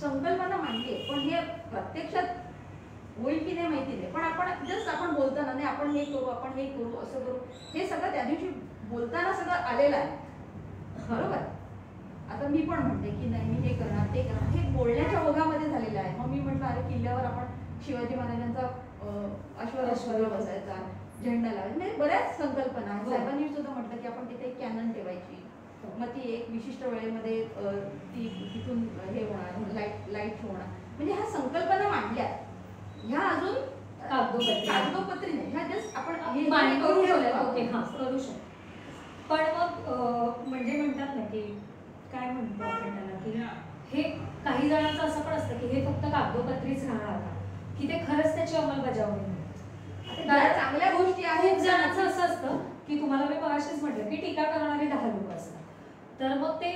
संकल्पना मांडली आहे, पण हे प्रत्यक्षात होईल की नाही माहिती नाही. पण आपण जस्ट आपण बोलताना नाही आपण हे करू, आपण हे करू, असं करू, हे सगळं त्या दिवशी बोलताना सगळं आलेलं आहे. बरोबर. आता मी पण म्हणते की नाही मी हे करणार ते करणार, हे बोलण्याच्या ओघामध्ये झालेलं आहे. मग मी म्हटलं अरे किल्ल्यावर आपण शिवाजी महाराजांचा अश्वराश्वाला बसायचा, झेंडा लावायचा, म्हणजे बऱ्याच संकल्पना आहेत. साहेबांनी सुद्धा म्हटलं की आपण तिथे कॅनन ठेवायची, मग ती एक विशिष्ट वेळेमध्ये ती तिथून हे होणार, लाईट होणार. म्हणजे ह्या संकल्पना मांडल्या, ह्या अजून कागदोपत्री नाही, ह्या जस्ट आपण करू शकतो. पण मग म्हणजे म्हणतात ना की काय म्हणतो आपण त्याला, की हे काही जणांचं असं पण असतं की हे फक्त कागदोपत्रीच राहणार का, की ते खरंच त्याची अंमलबजावणी नाही. चांगल्या गोष्टी आहेत. खूप जणांचं असं असतं की तुम्हाला मी मगाशीच म्हटलं की टीका करणारे 10 लोक असतात. तर मग ते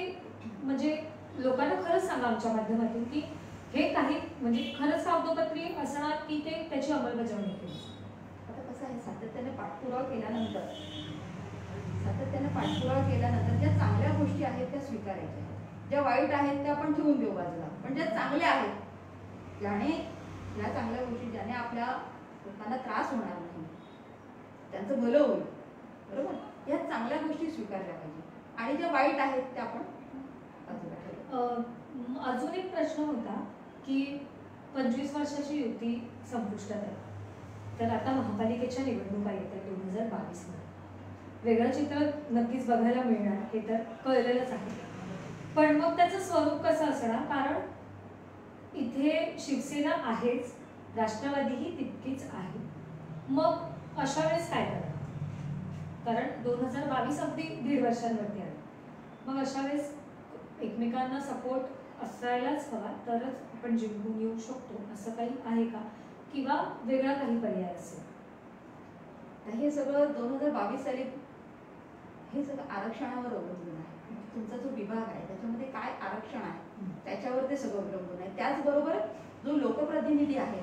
म्हणजे लोकांना खरंच सांगा आमच्या माध्यमातून की हे काही म्हणजे खरंच कागदोपत्री असणार की ते त्याची अंमलबजावणी केली. आता कसं आहे, सातत्याने पाठपुरावा केल्यानंतर ज्या चांगल्या गोष्टी आहेत त्या स्वीकारायच्या, ज्या वाईट आहेत त्या आपण ठेवून देऊ बाजूला. पण ज्या चांगल्या आहेत, ज्या चांगल्या गोष्टी ज्याने आपल्या लोकांना त्रास होणार नाही, त्यांचं भलं होईल, बरोबर, या चांगल्या गोष्टी स्वीकारल्या पाहिजे. आणि ज्या वाईट आहेत त्या आपण बाजूला ठेवू. अजून एक प्रश्न होता की 25 वर्षाची युती संपुष्टात आहे, तर आता महापालिकेच्या निवडणुका येत आहेत 2022 मध्ये. वेगळं चित्र नक्कीच बघायला मिळणार हे तर कळलेलंच आहे. पण मग त्याचं स्वरूप कसं असणार, कारण इथे शिवसेना आहेच, राष्ट्रवादीही तितकीच आहे. मग अशा वेळेस काय करणार, कारण 2022 अगदी 1.5 वर्षांवरती आहे. मग अशा वेळेस एकमेकांना सपोर्ट असायलाच हवा, तरच आपण जिंकून येऊ शकतो, असं काही आहे का, किंवा वेगळा काही पर्याय असेल? हे सगळं 2022 साली हे सगळं आरक्षणावर अवलंबून आहे. तुमचा जो विभाग आहे त्याच्यामध्ये काय आरक्षण आहे त्याच्यावर ते सगळं अवलंबून आहे. त्याचबरोबर जो लोकप्रतिनिधी आहे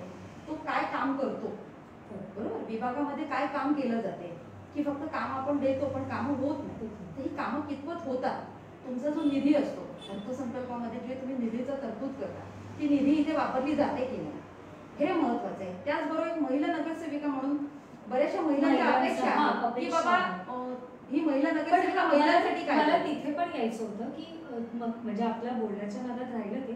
तो काय काम करतो, बरोबर, विभागामध्ये काय काम केलं जाते, की फक्त काम आपण देतो पण कामं होत नाही, तर ही कामं कितपत होतात. तुमचा जो निधी असतो अर्थसंकल्पामध्ये जे तुम्ही निधीचा तरतूद करता, ती निधी इथे वापरली जाते की नाही, हे महत्वाचं आहे. त्याचबरोबर एक महिला नगरसेविका म्हणून बऱ्याचशा महिलांच्या अपेक्षा आहे की बाबा ही महिला नगरसेविका महिलांसाठी काय. मला तिथे पण यायचं होतं की मग म्हणजे आपल्या बोलण्याच्या नादात राहिलं ते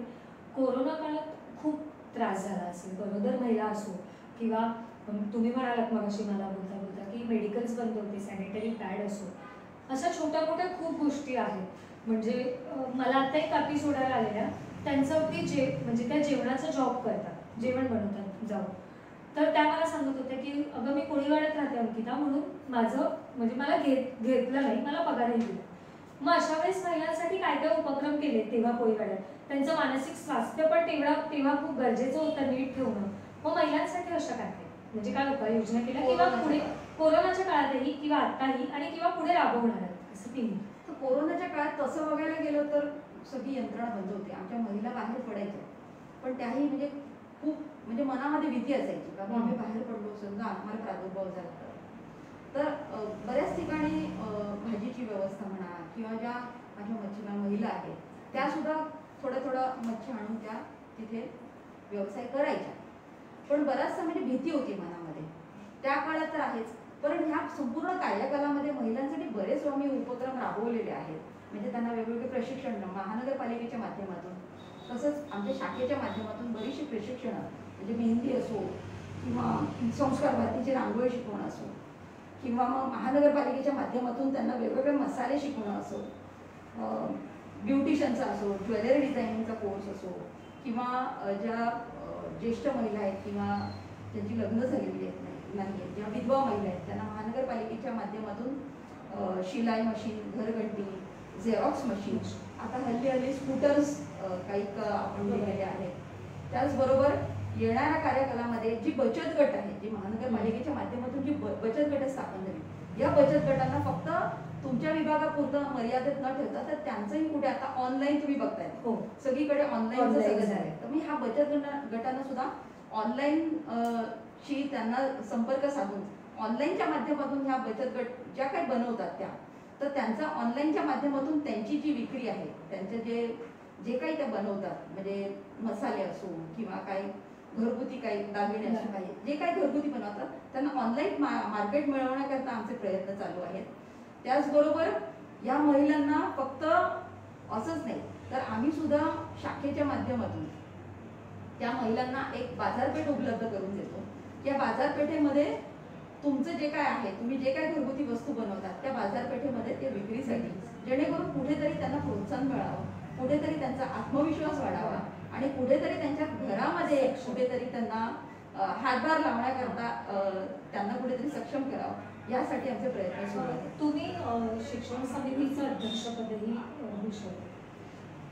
कोरोना काळात खूप त्रास झाला असेल, गरोदर महिला असो किंवा तुम्ही म्हणालात मगाशी मला बोलता बोलता की मेडिकल्स बंद होते, सॅनिटरी पॅड असो, अशा छोट्या मोठ्या खूप गोष्टी आहेत. म्हणजे मला आता एक काकी सोडायला आलेल्या, त्यांचं अगदी म्हणजे त्या जेवणाचा जॉब करतात, जेवण बनवतात जाऊन. तर त्या मला सांगत होत्या की अगं मी कोळीवाड्यात राहते अंकिता, म्हणून माझं म्हणजे मला घेतलं नाही, मला पगारही दिला. मग अशा वेळेस महिलांसाठी काय काय उपक्रम केले तेव्हा कोळीवाड्यात, त्यांचं मानसिक स्वास्थ्य पण तेव्हा खूप गरजेचं होतं नीट ठेवणं. मग महिलांसाठी अशा काय म्हणजे काय उपाययोजना केल्या किंवा पुढे कोरोनाच्या काळातही किंवा आताही आणि किंवा पुढे राबवणार असं तिन्ही? कोरोनाच्या काळात तसं बघायला गेलं तर सगळी यंत्रणा बंद होती, आमच्या महिला बाहेर पडायच्या, पण त्याही म्हणजे खूप म्हणजे मनामध्ये भीती असायची का आम्ही बाहेर पडलो समजा आम्हाला प्रादुर्भाव झाला तर बऱ्याच ठिकाणी भाजीची व्यवस्था म्हणा किंवा ज्या माझ्या मच्छीमार महिला आहेत त्या सुद्धा थोडं मच्छी आणून त्या तिथे व्यवसाय करायच्या. पण बराचसा म्हणजे भीती होती मनामध्ये त्या काळात तर आहेच. पण ह्या संपूर्ण कार्यकालामध्ये महिलांसाठी बरेच आम्ही उपक्रम राबवलेले आहेत. म्हणजे त्यांना वेगवेगळे प्रशिक्षण महानगरपालिकेच्या माध्यमातून तसंच आमच्या शाखेच्या माध्यमातून बरीचशी प्रशिक्षणं म्हणजे मेहंदी असो किंवा संस्कार भारतीची रांगोळी शिकवणं असो किंवा मग महानगरपालिकेच्या माध्यमातून त्यांना वेगवेगळे मसाले शिकवणं असो, ब्युटिशियनचा असो, ज्वेलरी डिझायनिंगचा कोर्स असो किंवा ज्या ज्येष्ठ महिला आहेत किंवा ज्यांची लग्न झालेली आहेत नाही ज्या विधवा महिला आहेत त्यांना महानगरपालिकेच्या माध्यमातून शिलाई मशीन, घरघंटी, झेरॉक्स मशीन, आता हल्ली स्कूटर्स काही आपण दिलेले आहेत. त्याचबरोबर येणाऱ्या कार्यकालामध्ये जी बचत गट आहे, जी महानगरपालिकेच्या माध्यमातून जी बचत गट स्थापन झाली या बचत गटांना फक्त तुमच्या विभागापुरतं मर्यादित न ठेवता तर त्यांचंही कुठे आता ऑनलाईन तुम्ही बघताय हो सगळीकडे ऑनलाईन Online सगळं झालंय. झालंय. तर मी ह्या बचत गटांना सुद्धा ऑनलाईन शी त्यांना संपर्क साधून ऑनलाईनच्या माध्यमातून ह्या बचत गट ज्या काही बनवतात त्या तर त्यांचा ऑनलाईनच्या माध्यमातून त्यांची जी विक्री आहे त्यांचे जे जे काही त्या बनवतात म्हणजे मसाले असो किंवा काही घरगुती काही दागिने असो काही जे काही घरगुती बनवतात त्यांना ऑनलाईन मार्केट मिळवण्याकरता आमचे प्रयत्न चालू आहेत. त्याचबरोबर या महिलांना फक्त असंच नाही तर आम्ही सुद्धा शाखेच्या माध्यमातून त्या महिलांना एक बाजारपेठ उपलब्ध करून देतो. या बाजारपेठेमध्ये तुमचं जे काय आहे तुम्ही जे काय घरगुती वस्तू बनवतात त्या बाजारपेठेमध्ये ते विक्रीसाठी जेणेकरून कुठेतरी त्यांना प्रोत्साहन मिळावं कुठेतरी त्यांचा आत्मविश्वास वाढावा आणि कुठेतरी त्यांच्या घरामध्ये कुठेतरी त्यांना हातभार लावण्याकरता त्यांना कुठेतरी सक्षम करावं यासाठी आमचे प्रयत्न सुरू आहेत. तुम्ही शिक्षण समितीचं अध्यक्षपदही भूषवलं.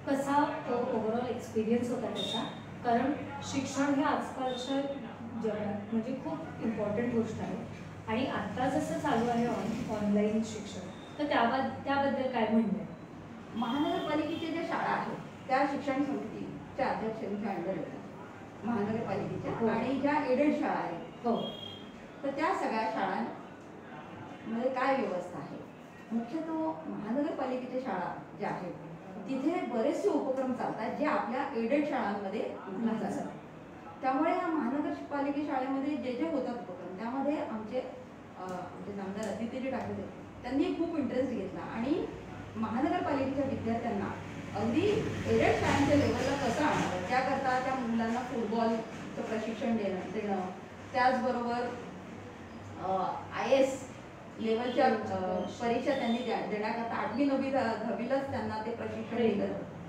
कसा ओव्हरऑल एक्सपिरियन्स होता त्याचा? कारण शिक्षण हे आजकालच्या जगात म्हणजे खूप इम्पॉर्टंट गोष्ट आहे आणि आता जसं चालू आहे ऑनलाईन शिक्षण तर त्याबद्दल काय म्हणणं आहे? महानगरपालिकेच्या ज्या शाळा आहेत त्या शिक्षण समितीच्या अध्यक्षांच्या अंडर येतात महानगरपालिकेच्या आणि ज्या एडेड शाळा आहेत हो तर त्या सगळ्या शाळांमध्ये काय व्यवस्था आहे मुख्यतः महानगरपालिकेच्या शाळा ज्या आहेत तिथे बरेचसे उपक्रम चालतात जे आपल्या एडेड शाळांमध्ये नसतात. त्यामुळे या महानगरपालिका शाळेमध्ये जे जे होतात उपक्रम त्यामध्ये आमचे नामदार अतिथी ठाकरे त्यांनी खूप इंटरेस्ट घेतला आणि महानगरपालिकेच्या विद्यार्थ्यांना अगदी एडेड शाळांच्या लेवलला कसं आणावं त्याकरता त्या मुलांना फुटबॉलचं प्रशिक्षण देणं त्याचबरोबर IAS लेवलच्या परीक्षा त्यांनी देण्याकरता 8वी 9वी 10वीलाच त्यांना ते प्रशिक्षण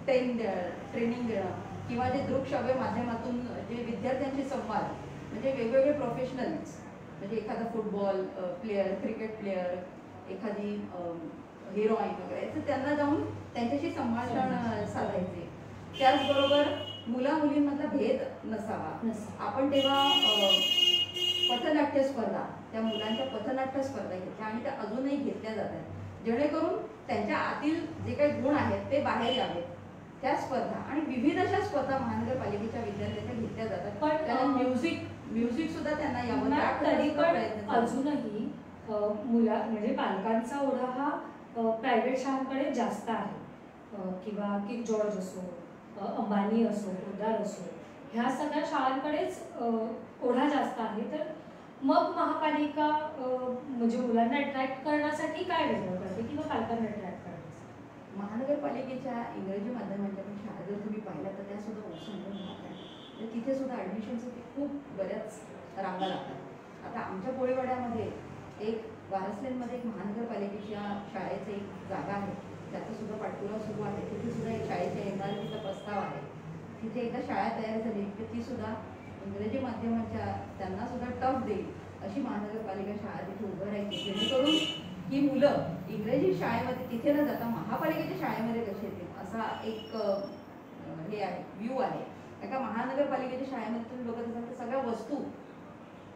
ट्रेनिंग देणं किंवा जे दृकश्राव्य माध्यमातून जे विद्यार्थ्यांशी संवाद म्हणजे वेगवेगळे प्रोफेशनल्स म्हणजे एखादा फुटबॉल प्लेअर क्रिकेट प्लेअर एखादी हिरोईन वगैरे तर त्यांना जाऊन त्यांच्याशी संभाषण साधायचे. त्याचबरोबर मुला मुलींमधला भेद नसावा. आपण तेव्हा पथनाट्य स्पर्धा त्या मुलांच्या पथनाट्य स्पर्धा घेतल्या आणि त्या अजूनही घेतल्या जातात जेणेकरून त्यांच्या आतील जे काही गुण आहेत ते बाहेर यावेत. त्या स्पर्धा आणि विविध अशा स्पर्धा महानगरपालिकेच्या विद्यार्थ्यांच्या घेतल्या जातात. पण त्याला म्युझिक सुद्धा त्यांना यावर तरी पण अजूनही मुला म्हणजे पालकांचा ओढा हा प्रायव्हेट शाळांकडे जास्त आहे किंवा किंग जॉर्ज असो अंबानी असो पोद्दार असो ह्या सगळ्या शाळांकडेच ओढा जास्त आहे. तर मग महापालिका म्हणजे मुलांना अट्रॅक्ट करण्यासाठी काय वेगळं करते किंवा पालकांना अट्रॅक्ट करण्यासाठी? महानगरपालिकेच्या इंग्रजी माध्यमांच्या शाळा जर तुम्ही पाहिल्या तर त्या सुद्धा ओसंडून राहतात तर तिथे सुद्धा ॲडमिशनसाठी खूप बऱ्याच रांगा लागतात. आता आमच्या कोळीवाड्यामध्ये एक वारसलेनमध्ये एक महानगरपालिकेच्या शाळेचं एक जागा आहे त्याचा सुद्धा पाठपुरावा सुरू आहे. तिथे सुद्धा एक शाळेच्या इमारतीचा प्रस्ताव आहे. तिथे एकदा शाळा तयार झाली की ती सुद्धा इंग्रजी माध्यमाच्या त्यांना सुद्धा टफ देईल अशी महानगरपालिका शाळा तिथे उभं राहायची जेणेकरून ही मुलं इंग्रजी शाळेमध्ये तिथे न जाता महापालिकेच्या शाळेमध्ये कशी येतील असा एक हे आहे व्ह्यू आहे. एका महानगरपालिकेच्या शाळेमध्ये तुम्ही बघत असाल तर सगळ्या वस्तू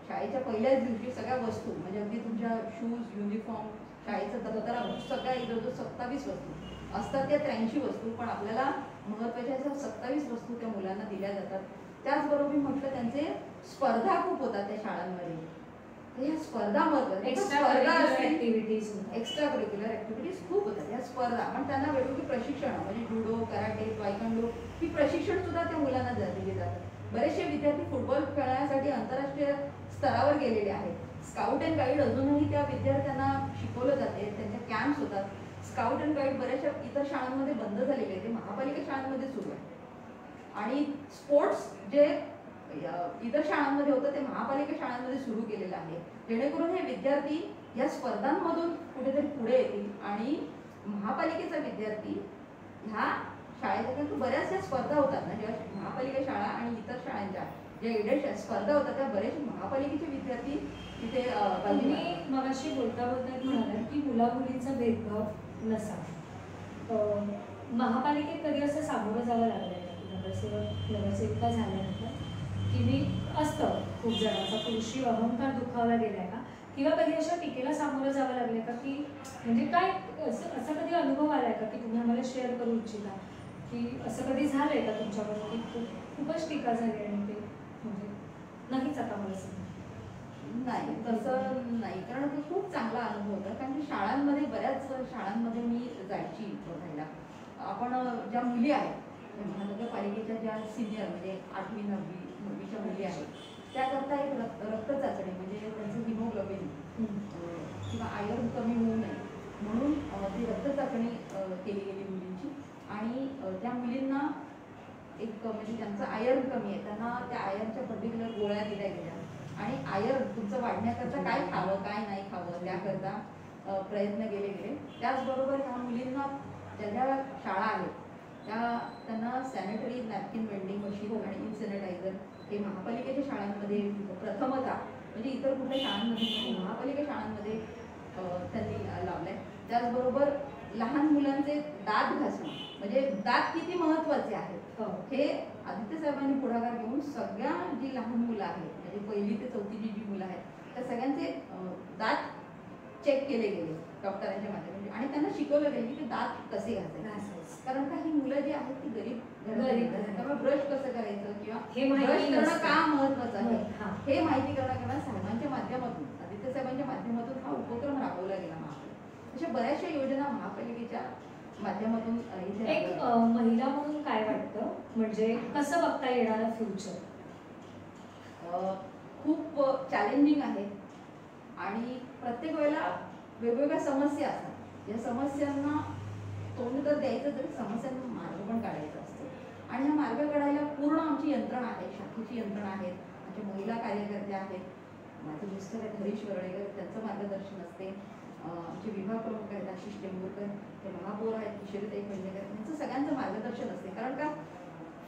शाळेच्या पहिल्याच दिवशी सगळ्या वस्तू म्हणजे अगदी तुमच्या शूज युनिफॉर्म शाळेचं दप्तरा सगळ्या जवळजवळ 27 वस्तू असतात त्या 83 वस्तू पण आपल्याला महत्त्वाच्या 27 वस्तू त्या मुलांना दिल्या जातात. त्याचबरोबर म्हटलं त्यांचे स्पर्धा खूप होतात त्या शाळांमध्ये. ह्या स्पर्धा महत्त्वाच्या एक्स्ट्रा करिक्युलर ऍक्टिव्हिटीज खूप होतात या स्पर्धा पण त्यांना वेगवेगळी प्रशिक्षण म्हणजे जुडो कराटे तायक्वांडो ही प्रशिक्षण सुद्धा त्या मुलांना दिली जातात. बरेचसे विद्यार्थी फुटबॉल खेळण्यासाठी आंतरराष्ट्रीय स्तरावर गेलेले आहेत. स्काउट अँड गाईड अजूनही त्या विद्यार्थ्यांना शिकवलं जाते. त्यांच्या कॅम्प्स होतात. स्काउट अँड गाईड बऱ्याचशा इतर शाळांमध्ये बंद झालेले आहे ते महापालिका शाळांमध्ये सुरू आहे आणि स्पोर्ट्स जे इतर शाळांमध्ये होतं ते महापालिका शाळांमध्ये सुरू केलेलं आहे जेणेकरून हे विद्यार्थी या स्पर्धांमधून कुठेतरी पुढे येतील आणि महापालिकेचा विद्यार्थी ह्या शाळेच्या बऱ्याचशा स्पर्धा होतात ना जेव्हा महापालिका शाळा आणि इतर शाळांच्या ज्या एडेड स्पर्धा होतात त्या बरेचसे महापालिकेचे विद्यार्थी तिथे तुम्ही मगाशी बोलता म्हणालात की मुला मुलींचा भेदभाव नसावा. महापालिकेत कधी असं सामोरं जावं लागलं नगरसेविका झाल्यानंतर की मी असतं खूप जणांचा पुरुषी अहंकार दुखावला गेलाय का किंवा कधी अशा टीकेला सामोरं जावं लागले का, की म्हणजे काय असा कधी अनुभव आलाय का की तुम्ही आम्हाला शेअर करू इच्छिता, की असं कधी झालंय का तुमच्याबरोबर की खूपच टीका झाली आणि ते म्हणजे नाहीच आता मला सांगा? नाही, तसं नाही, कारण तो खूप चांगला अनुभव होता. कारण की शाळांमध्ये, बऱ्याच शाळांमध्ये मी जायची बघायला. आपण ज्या मुली आहेत महानगरपालिकेच्या, ज्या सिनियर म्हणजे 8वी 9वीच्या मुली आहेत, त्याकरता एक रक्त चाचणी म्हणजे त्यांचं हिमोग्लोबिन किंवा आयर्न कमी होऊ नये म्हणून ती रक्त चाचणी केली गेली मुलींची. आणि त्या मुलींना एक म्हणजे त्यांचं आयर्न कमी आहे, त्यांना त्या आयर्नच्या पर्टिक्युलर गोळ्या दिल्या गेल्या आणि आयर्न तुमचं वाढण्याकरता काय खावं काय नाही खावं त्याकरता प्रयत्न केले गेले. त्याचबरोबर ह्या मुलींना ज्या ज्या शाळा आहेत त्यांना सॅनिटरी नॅपकिन वेंडिंग मशीन आणि इन्सॅनिटायझर हे महापालिकेच्या शाळांमध्ये प्रथमतः, म्हणजे इतर कुठल्या शाळांमध्ये महापालिका शाळांमध्ये त्यांनी लावलंय. त्याचबरोबर लहान मुलांचे दात घासणं, म्हणजे दात किती महत्वाचे आहेत हे आदित्य साहेबांनी पुढाकार घेऊन सगळ्या जी लहान मुलं आहेत, म्हणजे 1ली ते 4थीची जी मुलं आहेत त्या सगळ्यांचे दात चेक केले गेले डॉक्टरांच्या माध्यमातून आणि त्यांना शिकवलं गेलं की ते दात कसे घासायचे. कारण का ही मुलं जी आहेत ती गरीब त्यामुळे ब्रश कसं करायचं किंवा ब्रश करणं का महत्वाचं आहे हे माहिती करण्याकरता साहेबांच्या माध्यमातून, आदित्य साहेबांच्या माध्यमातून हा उपक्रम राबवला गेला. अशा बऱ्याचशा योजना महापालिकेच्या माध्यमातून इथे. एक महिला म्हणून काय वाटतं, म्हणजे कसं बघता येणारं फ्युचर? खूप चॅलेंजिंग आहे आणि प्रत्येक वेळेला वेगवेगळ्या समस्या असतात. या समस्यांना तोंड तर द्यायचं तरी समस्यांना मार्ग पण काढायचा असतो आणि हा मार्ग काढायला पूर्ण आमची यंत्रणा आहे, शाखेची यंत्रणा आहेत, आमच्या महिला कार्यकर्त्या आहेत, माझे मिस्टर आहेत हरीश वरळेकर, त्यांचं मार्गदर्शन असते, आमचे विभाग प्रमुख आहेत आशिष टेंभुरकर, ते महापौर आहेत किशोरीताई पेडणेकर, यांचं सगळ्यांचं मार्गदर्शन असते. कारण का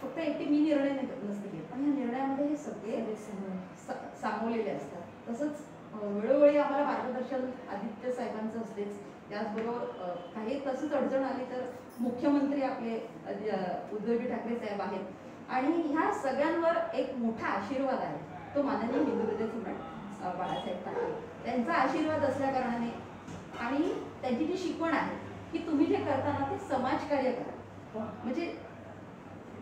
फक्त एकटी मी निर्णय नसते घेत, पण या निर्णयामध्ये हे सगळे सामावलेले असतात. तसंच वेळोवेळी आम्हाला मार्गदर्शन आदित्य साहेबांचं असतेच. त्याचबरोबर काही तसंच अडचण आली तर मुख्यमंत्री आपले उद्धवजी ठाकरे साहेब आहेत आणि ह्या सगळ्यांवर एक मोठा आशीर्वाद आहे, तो माननीय हिंदुहृदय सम्राट बाळासाहेब ठाकरे, त्यांचा आशीर्वाद असल्या कारणाने आणि त्यांची जी शिकवण आहे की तुम्ही जे करताना ते समाजकार्य करा. म्हणजे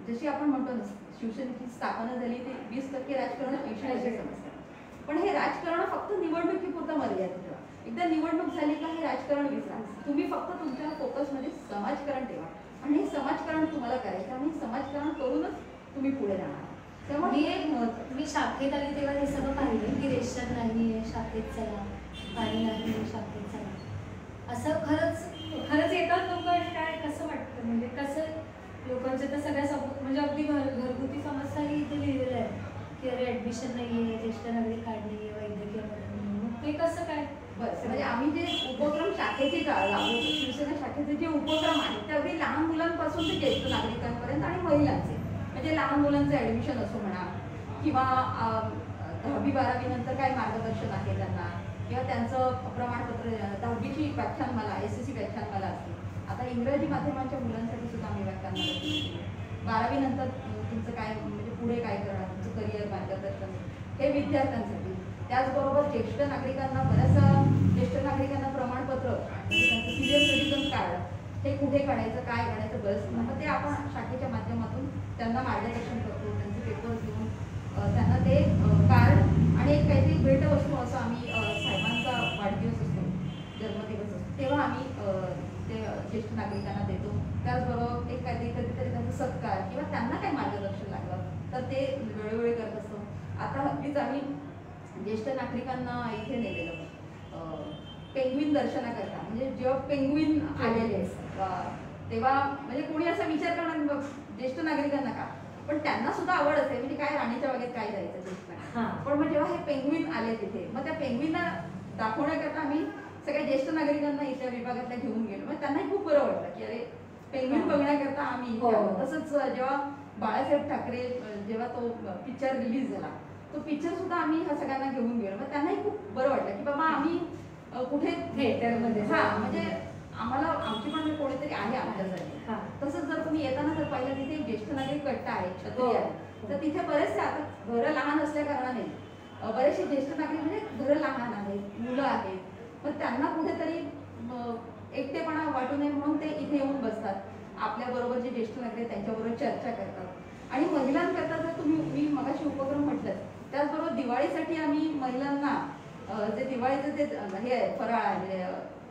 जशी आपण म्हणतो ना शिवसेनेची स्थापना झाली ते 20% राजकारण ऐकण्याची समस्या, पण हे राजकारण फक्त निवडणुकीपुरतं मर्यादित ठेवा. एकदा निवडणूक झाली का हे राजकारण विसरा, तुम्ही फक्त तुमच्या फोकसमध्ये समाजकारण ठेवा आणि हे समाजकारण तुम्हाला करायचं आणि समाजकारण करूनच तुम्ही पुढे जाणार. त्यामुळे मी शाखेत आली तेव्हा हे सगळं पाहिलं की रेशन नाही आहे शाखेत चला, पाणी नाही शाखेत चला, असं खरंच येतात लोक आणि काय कसं वाटतं, म्हणजे कसं लोकांच्या तर सगळ्या म्हणजे अगदी घरगुती समस्याही इथे लिहिलेलं आहे की अरे ऍडमिशन नाही आहे, ज्येष्ठ नागरिक कार्ड नाही आहे, वैद्यकीय पद्धती नाही, ते कसं काय? बस म्हणजे आम्ही जे उपक्रम शाखेचे राबवतो, शिवसेना शाखेचे जे उपक्रम आहेत ते अगदी लहान मुलांपासून ते ज्येष्ठ नागरिकांपर्यंत आणि महिलांचे, म्हणजे लहान मुलांचं ऍडमिशन असो म्हणा किंवा 10वी 12वी नंतर काय मार्गदर्शन आहे त्यांना किंवा त्यांचं प्रमाणपत्र, 10वीची व्याख्यानमाला SSC व्याख्यानमाला असते. आता इंग्रजी माध्यमांच्या मुलांसाठी सुद्धा आम्ही व्याख्यानमाला केली. 12वी नंतर तुमचं काय म्हणजे पुढे काय करणार, तुमचं करिअर मार्गदर्शन हे विद्यार्थ्यांसाठी. त्याचबरोबर ज्येष्ठ नागरिकांना ज्येष्ठ नागरिकांना प्रमाणपत्र म्हणजे त्यांचं सिनियर सिटीझन कार्ड हे कुठे काढायचं, काय काढायचं, बस मग ते आपण शाखेच्या माध्यमातून त्यांना मार्गदर्शन करतो. त्यांचे पेपर्स घेऊन त्यांना ते कार्ड आणि एक काहीतरी भेटवस्तू असं आम्ही साहेबांचा वाढदिवस असतो, जन्मदिवस असतो तेव्हा आम्ही ते ज्येष्ठ नागरिकांना देतो. त्याचबरोबर एक काहीतरी कधीतरी त्यांचा सत्कार किंवा त्यांना काही मार्गदर्शन लागलं तर ते वेळोवेळी करत असतो. आता हल्लीच आम्ही ज्येष्ठ नागरिकांना इथे नेलेलं पेंग्विन दर्शनाकरता, म्हणजे जेव्हा पेंग्विन आलेले तेव्हा म्हणजे कोणी असा विचार करणार ज्येष्ठ नागरिकांना का, पण त्यांना सुद्धा आवड असते म्हणजे काय राणीच्या बागेत काय जायचं ज्येष्ठ नागरिक, पण मग जेव्हा हे पेंग्विन आले तिथे मग त्या पेंग्विनला दाखवण्याकरता आम्ही सगळ्या ज्येष्ठ नागरिकांना इथल्या विभागातल्या घेऊन गेलो. मग त्यांनाही खूप बरं वाटलं की अरे पेंग्विन बघण्याकरता आम्ही इथे आलो. तसंच जेव्हा बाळासाहेब ठाकरे जेव्हा तो पिक्चर रिलीज झाला तो पिक्चर सुद्धा आम्ही ह्या सगळ्यांना घेऊन गेलो. मग त्यांनाही खूप बरं वाटलं की बाबा आम्ही कुठे थिएटरमध्ये म्हणजे आम्हाला आमची पण कोणीतरी आहे आमच्यासाठी. तसंच जर तुम्ही येताना जर पाहिलं तिथे ज्येष्ठ नागरिक कट्टा आहे, छत्री आहे, तर तिथे बरेचसे आता घरं लहान असल्या कारणाने बरेचसे ज्येष्ठ नागरिक म्हणजे घरं लहान आहेत, मुलं आहेत, पण त्यांना कुठेतरी एकटेपणा वाटू नये म्हणून ते इथे येऊन बसतात. आपल्या बरोबर जे ज्येष्ठ नागरिक आहेत त्यांच्याबरोबर चर्चा करतात. आणि महिलांकरता जर मी मगाशी उपक्रम म्हटलं, त्याचबरोबर दिवाळीसाठी आम्ही महिलांना जे दिवाळीचं जे हे आहे फराळ आहे,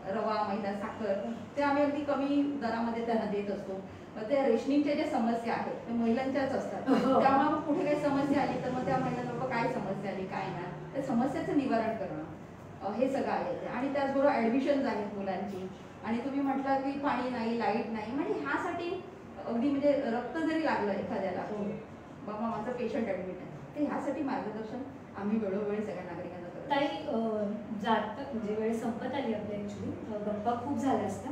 रवा, मैदा, साखर, ते आम्ही अगदी कमी दरामध्ये त्यांना देत असतो. ते रेशनिंगच्या ज्या समस्या आहेत त्या महिलांच्याच असतात. त्यामुळे मग कुठे काही समस्या आली तर मग त्या महिलांना काय समस्या आली काय नाही, त्या समस्याचं निवारण करणं हे सगळं आहे. आणि त्याचबरोबर ऍडमिशन्स आहेत मुलांची. आणि तुम्ही म्हटलं की पाणी नाही, लाईट नाही, म्हणजे ह्यासाठी अगदी म्हणजे रक्त जरी लागलं एखाद्याला, बाबा माझं पेशंट ऍडमिट आहे, तर ह्यासाठी मार्गदर्शन आम्ही वेळोवेळी सगळ्या नागरिकांना करतो. ताई जात म्हणजे वेळ संपत आली आपल्या ॲक्च्युली, गप्पा खूप झाल्या असता.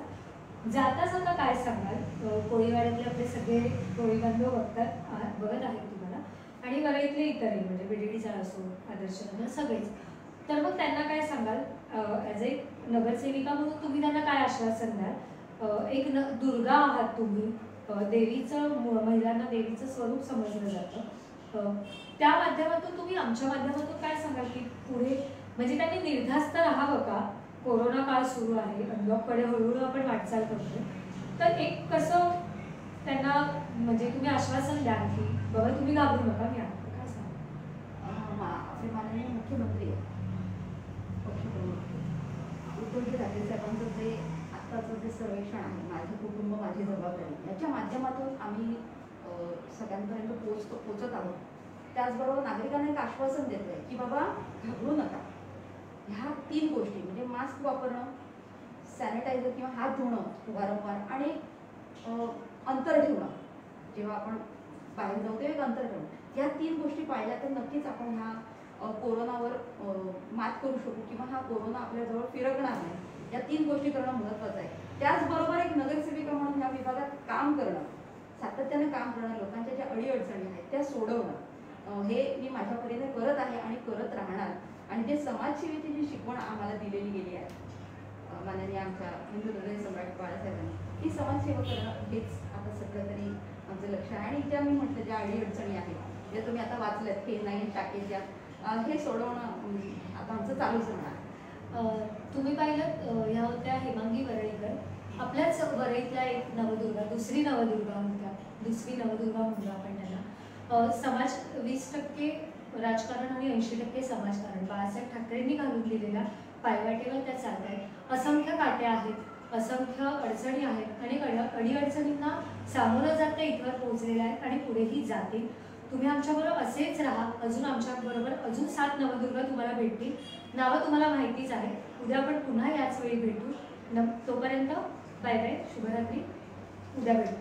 जाता काय सांगाल? कोळीवाड्यातले आपले सगळे कोळी बांधव बघत आहेत तुम्हाला, आणि वरळीतले इतरही म्हणजे बीडीडीचा असो, आदर्श नगर, सगळेच. तर मग त्यांना काय सांगाल? ॲज ए नगरसेविका म्हणून तुम्ही त्यांना काय आश्वासन द्याल? एक दुर्गा आहात तुम्ही, देवीचं, महिलांना देवीचं स्वरूप समजलं जातं. त्या माध्यमातून तुम्ही आमच्या माध्यमातून काय सांगाल की पुढे म्हणजे त्यांनी निर्धास्त राहावं का? कोरोना काळ सुरू आहे, अनलॉककडे हळूहळू आपण वाटचाल करतोय, तर एक कसं त्यांना म्हणजे तुम्ही आश्वासन द्याल की बाबा तुम्ही घाबरू नका, मी आहे, काय सांगा? आपले माननीय मुख्यमंत्री उद्धवजी ठाकरे साहेबांचं जे आत्ताचं जे सर्वेक्षण आहे, माझे कुटुंब माझी जबाबदारी, याच्या माध्यमातून आम्ही सगळ्यांपर्यंत पोचत आहोत. त्याचबरोबर नागरिकांना एक आश्वासन देतोय की बाबा घाबरू नका. ह्या 3 गोष्टी म्हणजे मास्क वापरणं, सॅनिटायझर किंवा हात धुणं वारंवार, आणि अंतर ठेवणं, जेव्हा आपण बाहेर जाऊ तेव्हा एक अंतर ठेवणं, या 3 गोष्टी पाळल्या तर नक्कीच आपण ह्या कोरोनावर मात करू शकू किंवा हा कोरोना आपल्याजवळ फिरकणार नाही. या 3 गोष्टी करणं महत्त्वाचं आहे. त्याचबरोबर एक नगरसेविका म्हणून ह्या विभागात काम करणं, सातत्याने काम करणं, लोकांच्या ज्या अडीअडचणी आहेत त्या सोडवणं, हे मी माझ्या परीने करत आहे आणि करत राहणार. आणि जे समाजसेवेची जी शिकवण आम्हाला दिलेली गेली आहे माननीय आमच्या हिंदू हृदय सम्राट बाळासाहेबांनी, ही समाजसेवा करणं हेच आता सध्या तरी आमचं लक्ष आहे. आणि ज्या मी म्हटलं ज्या अडीअडचणी आहेत, ज्या तुम्ही आता वाचल्यात, हे नाही टाकेच्या, हे सोडवणं आता आमचं चालूच राहणार. तुम्ही पाहिलं ह्या होत्या हेमांगी वरळीकर, आपल्याच वरळीतल्या एक नवदुर्गा, दुसरी नवदुर्गा होत्या, दुसरी नवदुर्गा म्हणतो आपण त्यांना. समाज 20% राजकारण आणि 80% समाजकारण बाळासाहेब ठाकरेंनी घालून दिलेल्या पायवाटेवर त्या चालत आहेत. असंख्य काट्या आहेत, असंख्य अडचणी आहेत, आणि अडीअडचणींना सामोरं जात त्या इथवर पोहोचलेल्या आहेत आणि पुढेही जातील. तुम्ही आमच्याबरोबर असेच राहा. अजून आमच्याबरोबर अजून 7 नवदुर्गा तुम्हाला भेटतील. नावं तुम्हाला माहितीच आहे. उद्या आपण पुन्हा याच वेळी भेटू. तोपर्यंत बाय बाय, शुभरात्री. उद्या भेटू.